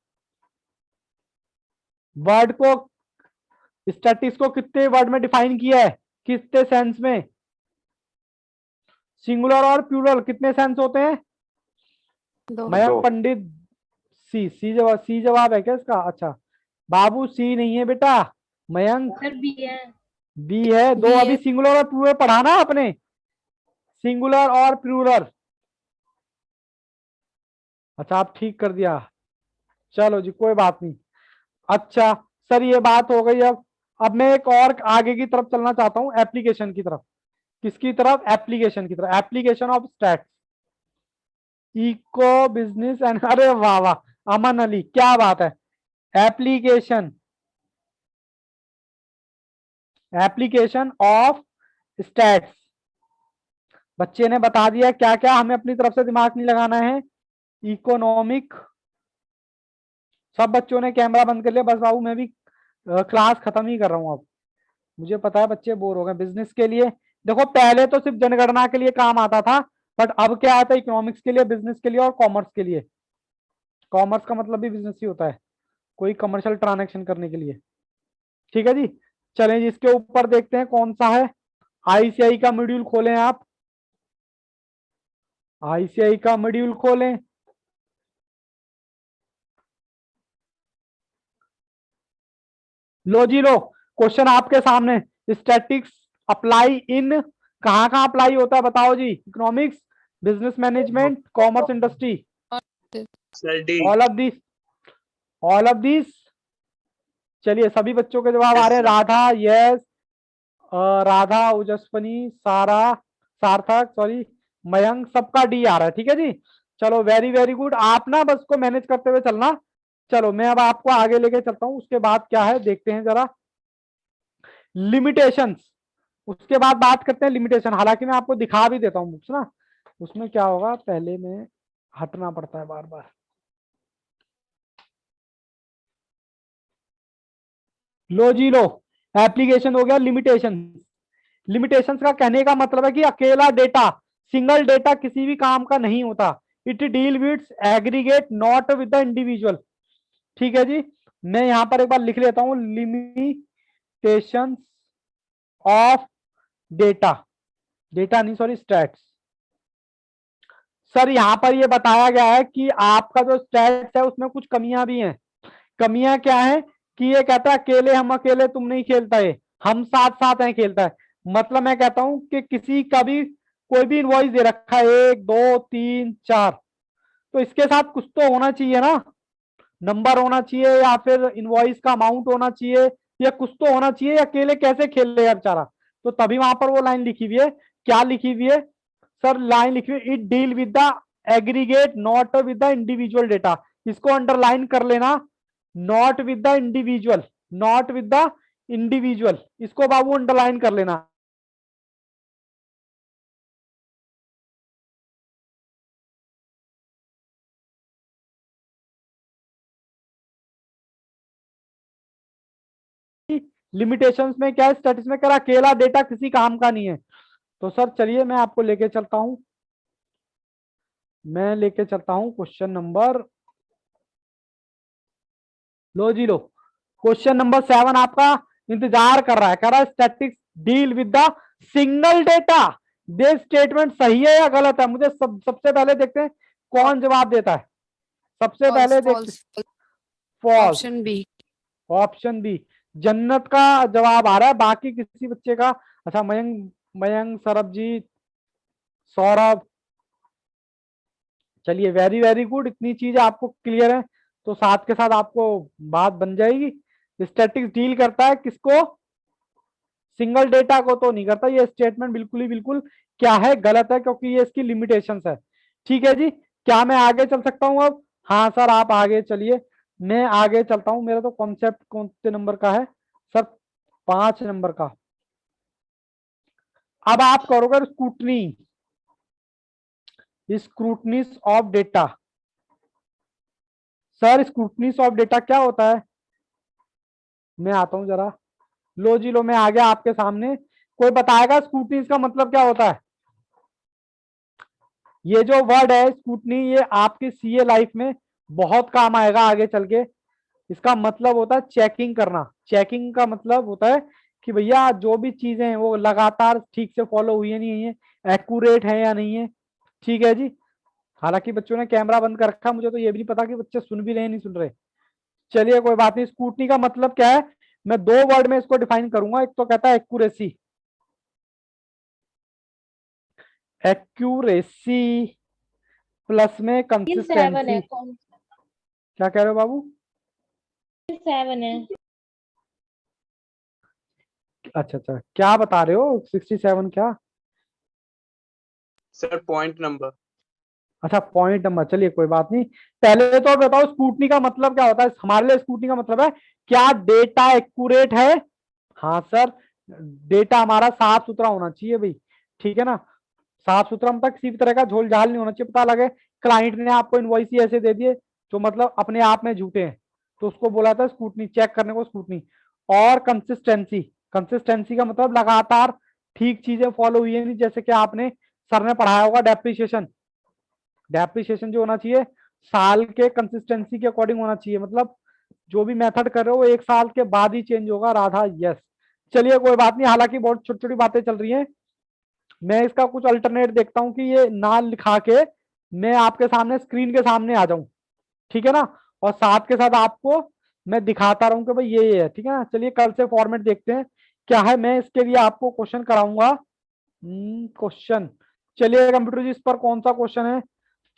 S1: वर्ड को, स्टैटिक्स को कितने वर्ड में डिफाइन किया है, कितने सेंस में? सिंगुलर और प्लूरल कितने सेंस होते हैं?
S3: दो।
S1: मयंक पंडित, सी, सी जवाब, सी जवाब है क्या इसका? अच्छा बाबू सी नहीं है बेटा, मयंक
S2: सर भी है।
S1: बी है। दो,
S3: बी
S1: अभी
S3: ए।
S1: सिंगुलर और प्लूरल पढ़ा ना आपने, सिंगुलर और प्लूरल। अच्छा आप ठीक कर दिया, चलो जी कोई बात नहीं। अच्छा सर ये बात हो गई। अब मैं एक और आगे की तरफ चलना चाहता हूं, एप्लीकेशन की तरफ। किसकी तरफ? एप्लीकेशन की तरफ। Application of stats, eco business and, अरे वाह वाह अमन अली, क्या बात है। Application, application of stats. बच्चे ने बता दिया क्या क्या, हमें अपनी तरफ से दिमाग नहीं लगाना है। इकोनॉमिक, सब बच्चों ने कैमरा बंद कर लिया, बस बाबू मैं भी क्लास खत्म ही कर रहा हूँ अब। मुझे पता है बच्चे बोर हो गए। बिजनेस के लिए देखो, पहले तो सिर्फ जनगणना के लिए काम आता था, बट अब क्या आता है, इकोनॉमिक्स के लिए, बिजनेस के लिए और कॉमर्स के लिए। कॉमर्स का मतलब भी बिजनेस ही होता है, कोई कमर्शियल ट्रांजैक्शन करने के लिए। ठीक है जी, चलें जी इसके ऊपर देखते हैं कौन सा है। आईसीआई का मॉड्यूल खोलें आप, आईसीआई का मॉड्यूल खोलें। लो जी लो, क्वेश्चन आपके सामने। स्टैटिक्स अप्लाई इन, कहाँ कहाँ अप्लाई होता है बताओ जी? Economics, business management, commerce, industry, all of this, all of this. चलिए सभी बच्चों के जवाब आ रहे हैं। राधा यस, राधा, ओजस्विनी, सारा, सार्थक, सॉरी, मयंक, सबका डी आ रहा है। ठीक है जी, चलो वेरी वेरी गुड। आप ना बस को मैनेज करते हुए चलना। चलो मैं अब आपको आगे लेके चलता हूं। उसके बाद क्या है देखते हैं जरा, लिमिटेशंस। उसके बाद बात करते हैं लिमिटेशन। हालांकि मैं आपको दिखा भी देता हूं बुक्स ना, उसमें क्या होगा, पहले में हटना पड़ता है बार बार। लो जी लो, एप्लीकेशन हो गया लिमिटेशन। लिमिटेशंस का कहने का मतलब है कि अकेला डेटा, सिंगल डेटा किसी भी काम का नहीं होता। It deal with aggregate not with the individual. ठीक है जी, मैं यहां पर एक बार लिख लेता हूं, लिमिटेशंस ऑफ डेटा, डेटा नहीं सॉरी स्टैट्स। सर यहां पर ये बताया गया है कि आपका जो स्टैट्स है उसमें कुछ कमियां भी हैं। कमियां क्या है कि ये कहता है अकेले हम अकेले तुम नहीं खेलता है, हम साथ साथ हैं खेलता है। मतलब मैं कहता हूं कि किसी का भी कोई भी इनवॉइस दे रखा है 1 2 3 4, तो इसके साथ कुछ तो होना चाहिए ना, नंबर होना चाहिए या फिर इनवॉइस का अमाउंट होना चाहिए या कुछ तो होना चाहिए। अकेले कैसे खेल लेगा बेचारा? तो तभी वहां पर वो लाइन लिखी हुई है। क्या लिखी हुई है सर? लाइन लिखी हुई, it deal with the aggregate not with the individual data. इसको अंडरलाइन कर लेना, not with the individual, not with the individual, इसको बाबू अंडरलाइन कर लेना। लिमिटेशंस में क्या है, स्टैटिस्टिक्स में कह रहा अकेला डेटा किसी काम का नहीं है। तो सर चलिए मैं आपको लेके चलता हूं, मैं लेके चलता हूं क्वेश्चन नंबर, लो जी लो, क्वेश्चन नंबर 7 आपका इंतजार कर रहा है। कह रहा है statics deal with the single data. ये स्टेटमेंट सही है या गलत है? मुझे सबसे पहले देखते हैं कौन जवाब देता है। सबसे पहले देखते, false,
S3: option B.
S1: Option B, Jannat का जवाब आ रहा है। बाकी किसी बच्चे का? अच्छा मयंक, मयंक, सरबजीत, सौरभ, चलिए वेरी वेरी गुड। इतनी चीज आपको क्लियर है तो साथ के साथ आपको बात बन जाएगी। स्टैटिक्स डील करता है किसको? सिंगल डेटा को तो नहीं करता। ये स्टेटमेंट बिल्कुल ही बिल्कुल क्या है, गलत है, क्योंकि ये इसकी लिमिटेशंस है। ठीक है जी, क्या मैं आगे चल सकता हूं अब? हाँ सर आप आगे चलिए, मैं आगे चलता हूं। मेरा तो कॉन्सेप्ट कौन से नंबर का है सर? 5 नंबर का। अब आप करोगे scrutiny, scrutinies of data. Sir scrutinies of data क्या होता है? मैं आता हूं जरा, लो जी लो, मैं आ गया आपके सामने। कोई बताएगा स्क्रूटनीस का मतलब क्या होता है? ये जो वर्ड है स्क्रूटनी, ये आपकी सीए लाइफ में बहुत काम आएगा आगे चल के। इसका मतलब होता है चेकिंग करना। चेकिंग का मतलब होता है कि भैया जो भी चीजें हैं वो लगातार ठीक से फॉलो हुई है नहीं है, एक्यूरेट है या नहीं है। ठीक है जी, हालांकि बच्चों ने कैमरा बंद कर रखा, मुझे तो ये भी नहीं पता कि बच्चे सुन भी रहे हैं नहीं सुन रहे। चलिए कोई बात नहीं। स्क्रूटनी का मतलब क्या है, मैं 2 वर्ड में इसको डिफाइन करूंगा। एक तो कहता है एक्यूरेसी, एक्यूरेसी प्लस में
S2: 7
S1: कंसिस्टेंसी।
S2: है, कौन
S1: क्या कह रहे हो बाबू?
S2: 7 है?
S1: अच्छा अच्छा, क्या बता रहे हो 67 क्या?
S4: Sir point number.
S1: अच्छा पॉइंट नंबर, चलिए कोई बात नहीं। पहले तो बताओ स्क्रूटनी का मतलब क्या होता है हमारे लिए? स्क्रूटनी का मतलब है क्या डेटा एक्यूरेट है? हाँ सर, डेटा हमारा साफ सुथरा होना चाहिए भाई। ठीक है ना, साफ सुथरा मतलब किसी भी तरह का झोल झाल नहीं होना चाहिए। पता लगे क्लाइंट ने आपको इनवॉइस ही ऐसे दे दिए जो मतलब अपने आप में झूठे हैं, तो उसको बोला था स्क्रूटनी, चेक करने को स्क्रूटनी। और कंसिस्टेंसी, कंसिस्टेंसी का मतलब लगातार ठीक चीजें फॉलो हुई है नहीं। जैसे कि आपने सर ने पढ़ाया होगा डेप्रिसिएशन, डेप्रिसिएशन जो होना चाहिए साल के कंसिस्टेंसी के अकॉर्डिंग होना चाहिए। मतलब जो भी मेथड कर रहे हो वो 1 साल के बाद ही चेंज होगा। राधा यस, चलिए कोई बात नहीं। हालांकि बहुत छोटी छोटी बातें चल रही हैं, मैं इसका कुछ अल्टरनेट देखता हूं कि ये ना लिखा के मैं आपके सामने स्क्रीन के सामने आ जाऊं। ठीक है ना, और साथ के साथ आपको मैं दिखाता रहूं कि भाई ये है। ठीक है ना, चलिए कल से फॉर्मेट देखते हैं क्या है, मैं इसके लिए आपको क्वेश्चन कराऊंगा। क्वेश्चन, चलिए कंप्यूटर जी इस पर कौन सा क्वेश्चन है?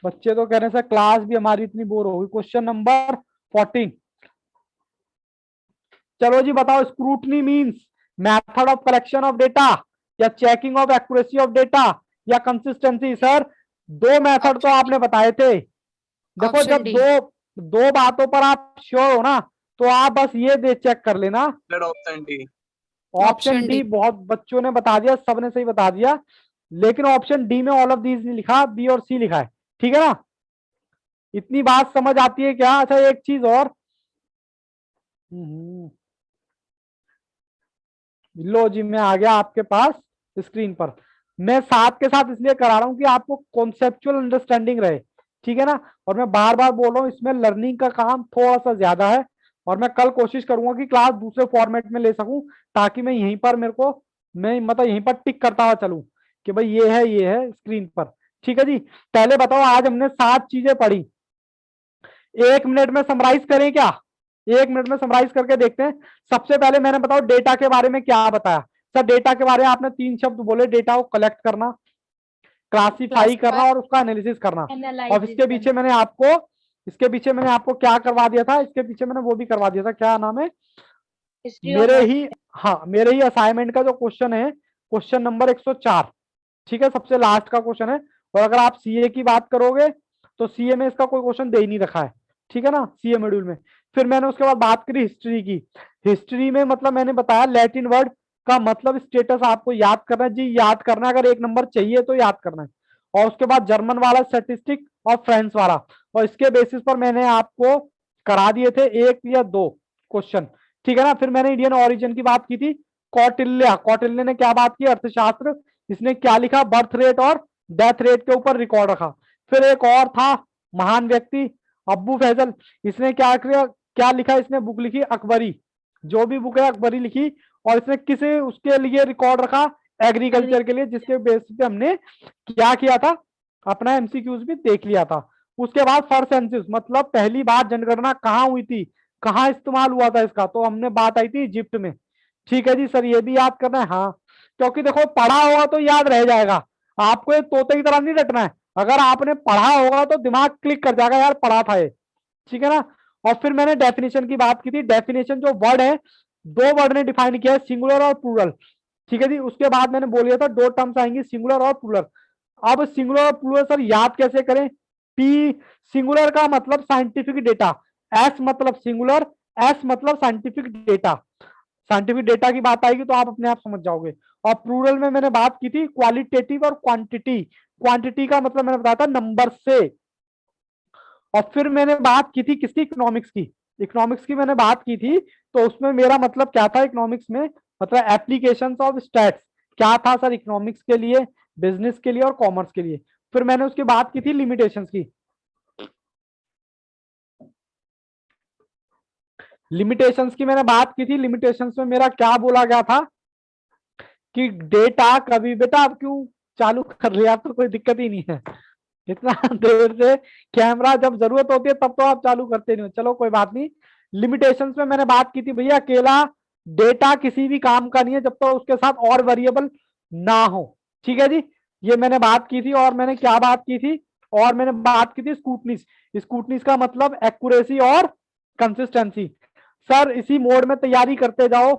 S1: बच्चे तो कह रहे हैं सर क्लास भी हमारी इतनी बोर हो गई। Question number 14। चलो जी बताओ, स्क्रूटनी means method of collection of data, या checking of accuracy of data, या कंसिस्टेंसी? सर दो मेथड तो आपने बताए थे। देखो
S3: ऑप्शन
S1: जब
S3: डी।
S1: दो दो बातों पर आप श्योर हो ना, तो आप बस ये दे चेक कर लेना।
S4: Option D.
S1: ऑप्शन डी बहुत बच्चों ने बता दिया, सबने सही बता दिया, लेकिन ऑप्शन डी में ऑल ऑफ दीज नहीं लिखा, बी और सी लिखा है। ठीक है ना, इतनी बात समझ आती है क्या? अच्छा एक चीज और, लो जी मैं आ गया आपके पास स्क्रीन पर। मैं साथ के साथ इसलिए करा रहा हूं कि आपको कॉन्सेप्चुअल अंडरस्टैंडिंग रहे। ठीक है ना, और मैं बार बार बोल रहा हूं इसमें लर्निंग का काम थोड़ा सा ज्यादा है, और मैं कल कोशिश करूंगा कि क्लास दूसरे फॉर्मेट में ले सकूं, ताकि मैं यहीं पर मेरे को, मैं मतलब यहीं पर टिक करता हुआ चलूं कि भाई ये है स्क्रीन पर। ठीक है जी, पहले बताओ आज हमने 7 चीजें पढ़ी, 1 मिनट में समराइज करें क्या? 1 मिनट में समराइज करके देखते हैं। सबसे पहले मैंने बताओ डेटा के बारे में क्या बताया। सर डेटा के बारे में आपने 3 शब्द बोले, डेटा को कलेक्ट करना, क्लासिफाई करना और उसका एनालिसिस करना। और इसके पीछे मैंने आपको क्या करवा दिया था, इसके पीछे मैंने वो भी करवा दिया था, क्या नाम है मेरे ही असाइनमेंट का जो क्वेश्चन है, क्वेश्चन नंबर 104। ठीक है, सबसे लास्ट का क्वेश्चन है। और अगर आप सीए की बात करोगे तो सीए में इसका कोई क्वेश्चन दे ही नहीं रखा है। ठीक है ना, सीए मॉड्यूल में। फिर मैंने उसके बाद बात करी हिस्ट्री की। हिस्ट्री में मतलब मैंने बताया लैटिन वर्ड का मतलब स्टेटस आपको याद करना है जी, याद करना है, अगर 1 नंबर चाहिए तो याद करना है। और उसके बाद जर्मन वाला स्टैटिस्टिक और फ्रेंच वाला, और इसके बेसिस पर मैंने आपको करा दिए थे 1 या 2 क्वेश्चन। ठीक है ना, फिर मैंने इंडियन ओरिजिन की बात की थी। कौटिल्य ने क्या बात की, अर्थशास्त्र, इसने क्या लिखा, बर्थ रेट और डेथ रेट के ऊपर रिकॉर्ड रखा। फिर एक और था महान व्यक्ति अब्बू फैजल, इसने क्या लिखा, इसने बुक लिखी अकबरी, जो भी बुक है अकबरी लिखी, और इसने किसे उसके लिए रिकॉर्ड रखा, एग्रीकल्चर के लिए, जिसके बेसिस पे हमने क्या किया था, अपना एमसीक्यूज भी देख लिया था। उसके बाद फर्स्ट सेंसस मतलब पहली बार जनगणना कहाँ हुई थी, कहाँ इस्तेमाल हुआ था इसका, तो हमने बात आई थी इजिप्ट में। ठीक है जी सर, ये भी याद करना है। हाँ, क्योंकि देखो पढ़ा होगा तो याद रह जाएगा, आपको एक तोते की तरह नहीं रटना है, अगर आपने पढ़ा होगा तो दिमाग क्लिक कर जाएगा, यार पढ़ा था ये। ठीक है ना, और फिर मैंने डेफिनेशन की बात की थी। डेफिनेशन जो वर्ड है, 2 वर्ड ने डिफाइन किया है, सिंगुलर और प्लूरल। ठीक है जी, उसके बाद मैंने बोल दिया था 2 टर्म्स आएंगी, सिंगुलर और प्लूरल। अब सिंगुलर और प्लूरल सर याद कैसे करें? पी, सिंगुलर का मतलब साइंटिफिक डेटा, एस मतलब सिंगुलर, एस मतलब साइंटिफिक डेटा। साइंटिफिक डेटा की बात आएगी तो आप अपने आप समझ जाओगे। और प्लूरल में मैंने बात की थी क्वालिटेटिव और क्वांटिटी। क्वांटिटी का मतलब मैंने बताया था नंबर से। और फिर मैंने बात की थी किसकी, इकोनॉमिक्स की। इकोनॉमिक्स की मैंने बात की थी, तो उसमें मेरा मतलब क्या था इकोनॉमिक्स में, मतलब एप्लीकेशंस ऑफ स्टैट्स क्या था सर, इकोनॉमिक्स के लिए, बिजनेस के लिए और कॉमर्स के लिए। फिर मैंने उसकी बात की थी लिमिटेशंस की। लिमिटेशंस की मैंने बात की थी, लिमिटेशंस में मेरा क्या बोला गया था कि डेटा कभी, बेटा आप क्यों चालू कर लिया, तो कोई दिक्कत ही नहीं है, इतना देर से कैमरा जब जरूरत होती है तब तो आप चालू करते नहीं हो, चलो कोई बात नहीं। लिमिटेशंस में मैंने बात की थी भैया, अकेला डेटा किसी भी काम का नहीं है जब तक तो उसके साथ और वेरिएबल ना हो। ठीक है जी, ये मैंने बात की थी। और मैंने क्या बात की थी, और मैंने बात की थी स्कूटनीस। स्कूटनीस का मतलब एक्यूरेसी और कंसिस्टेंसी। सर इसी मोड में तैयारी करते जाओ,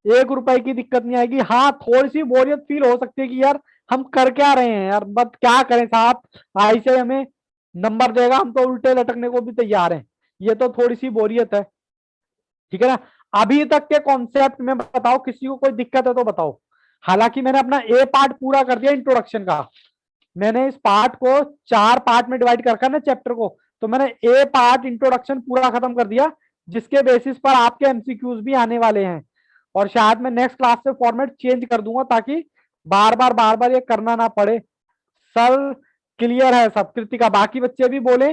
S1: 1 रुपए की दिक्कत नहीं आएगी। हाँ थोड़ी सी बोरियत फील हो सकती है कि यार हम कर क्या रहे हैं यार, बट क्या करें साहब, ऐसे हमें नंबर देगा, हम तो उल्टे लटकने को भी तैयार हैं, ये तो थोड़ी सी बोरियत है। ठीक है ना, अभी तक के कॉन्सेप्ट में बताओ, किसी को कोई दिक्कत है तो बताओ। हालांकि मैंने अपना ए पार्ट पूरा कर दिया इंट्रोडक्शन का, मैंने इस पार्ट को 4 पार्ट में डिवाइड कर रखा ना चैप्टर को, तो मैंने ए पार्ट इंट्रोडक्शन पूरा खत्म कर दिया, जिसके बेसिस पर आपके एमसीक्यूज भी आने वाले हैं। और शायद मैं नेक्स्ट क्लास से फॉर्मेट चेंज कर दूंगा, ताकि बार बार ये करना ना पड़े। सर क्लियर है सब? कृतिका बाकी बच्चे भी बोले।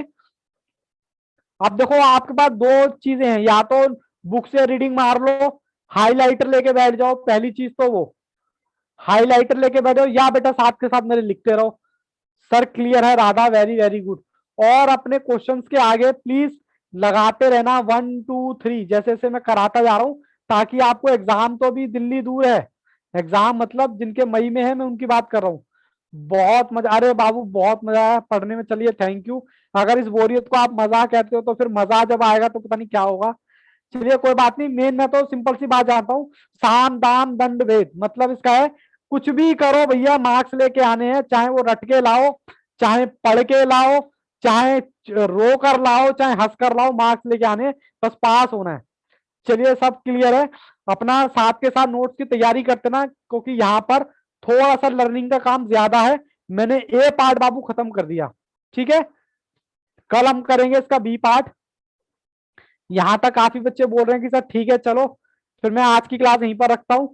S1: अब देखो आपके पास 2 चीजें हैं, या तो बुक से रीडिंग मार लो, हाइलाइटर लेके बैठ जाओ, पहली चीज तो वो हाइलाइटर लेके बैठ जाओ, या बेटा साथ के साथ मेरे लिखते रहो। सर क्लियर है राधा, वेरी वेरी गुड। और अपने क्वेश्चंस के आगे प्लीज लगाते रहना 1 2 3, जैसे जैसे मैं कराता जा रहा हूं ताकि आपको एग्जाम तो भी दिल्ली दूर है, एग्जाम मतलब जिनके मई में है मैं उनकी बात कर रहा हूँ। बहुत मजा, अरे बाबू बहुत मजा आया पढ़ने में, चलिए थैंक यू। अगर इस बोरियत को आप मजा कहते हो तो फिर मजा जब आएगा तो पता नहीं क्या होगा। चलिए कोई बात नहीं, मेन मैं तो सिंपल सी बात जानता हूँ, साम दाम दंड भेद मतलब इसका है कुछ भी करो भैया मार्क्स लेके आने हैं, चाहे वो रट के लाओ, चाहे पढ़ के लाओ, चाहे रो कर लाओ, चाहे हंस कर लाओ, मार्क्स लेके आने हैं, बस पास होना है। चलिए सब क्लियर है, अपना साथ के साथ नोट्स की तैयारी करते ना, क्योंकि यहाँ पर थोड़ा सा लर्निंग का काम ज्यादा है। मैंने ए पार्ट बाबू खत्म कर दिया, ठीक है, कल हम करेंगे इसका बी पार्ट। यहां तक काफी बच्चे बोल रहे हैं कि सर ठीक है चलो, फिर मैं आज की क्लास यहीं पर रखता हूं,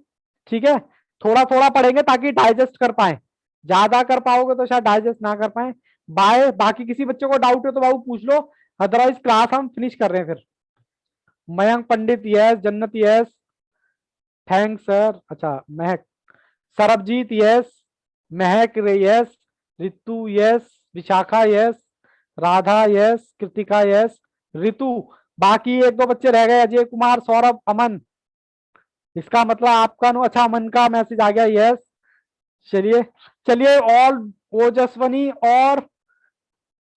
S1: ठीक है। थोड़ा थोड़ा पढ़ेंगे ताकि डाइजेस्ट कर पाए, ज्यादा कर पाओगे तो शायद डाइजेस्ट ना कर पाए। बाय, बाकी किसी बच्चे को डाउट है तो बाबू पूछ लो, अदरवाइज क्लास हम फिनिश कर रहे हैं फिर। मयंक पंडित यस, जन्नत यस, थैंक्स सर। अच्छा महक, सरबजीत यस, महक yes, Ritu yes, Vishakha yes, Radha yes, Kritika yes, Ritu. बाकी एक दो बच्चे रह गए, अजय कुमार, सौरभ, अमन। इसका मतलब आपका नो, अच्छा अमन का मैसेज आ गया, यस। चलिए चलिए, ऑल ओजस्वनी और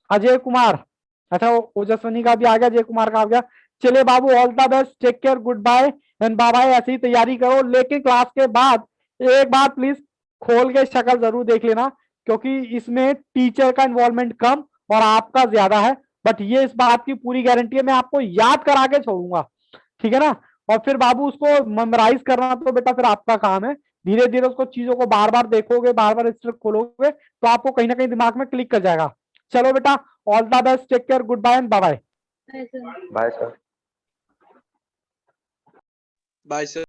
S1: अजय कुमार, अच्छा ओजस्वनी का भी आ गया, अजय कुमार का आ गया। चलिए बाबू, all the best, take care, good bye and bye bye. ऐसी ही तैयारी करो, लेकिन क्लास के बाद एक बार प्लीज खोल के शक्ल जरूर देख लेना, क्योंकि इसमें टीचर का इन्वॉल्वमेंट कम और आपका ज्यादा है। बट ये इस बात की पूरी गारंटी है, मैं आपको याद करा के छोड़ूंगा, ठीक है ना। और फिर बाबू उसको मेमोराइज करना तो बेटा फिर आपका काम है, धीरे धीरे उसको चीजों को बार बार देखोगे, बार बार स्ट्रिप खोलोगे तो आपको कहीं ना कहीं दिमाग में क्लिक कर जाएगा। चलो बेटा, all the best, take care, good bye and bye bye.
S4: Bye sir.
S5: Bye sir.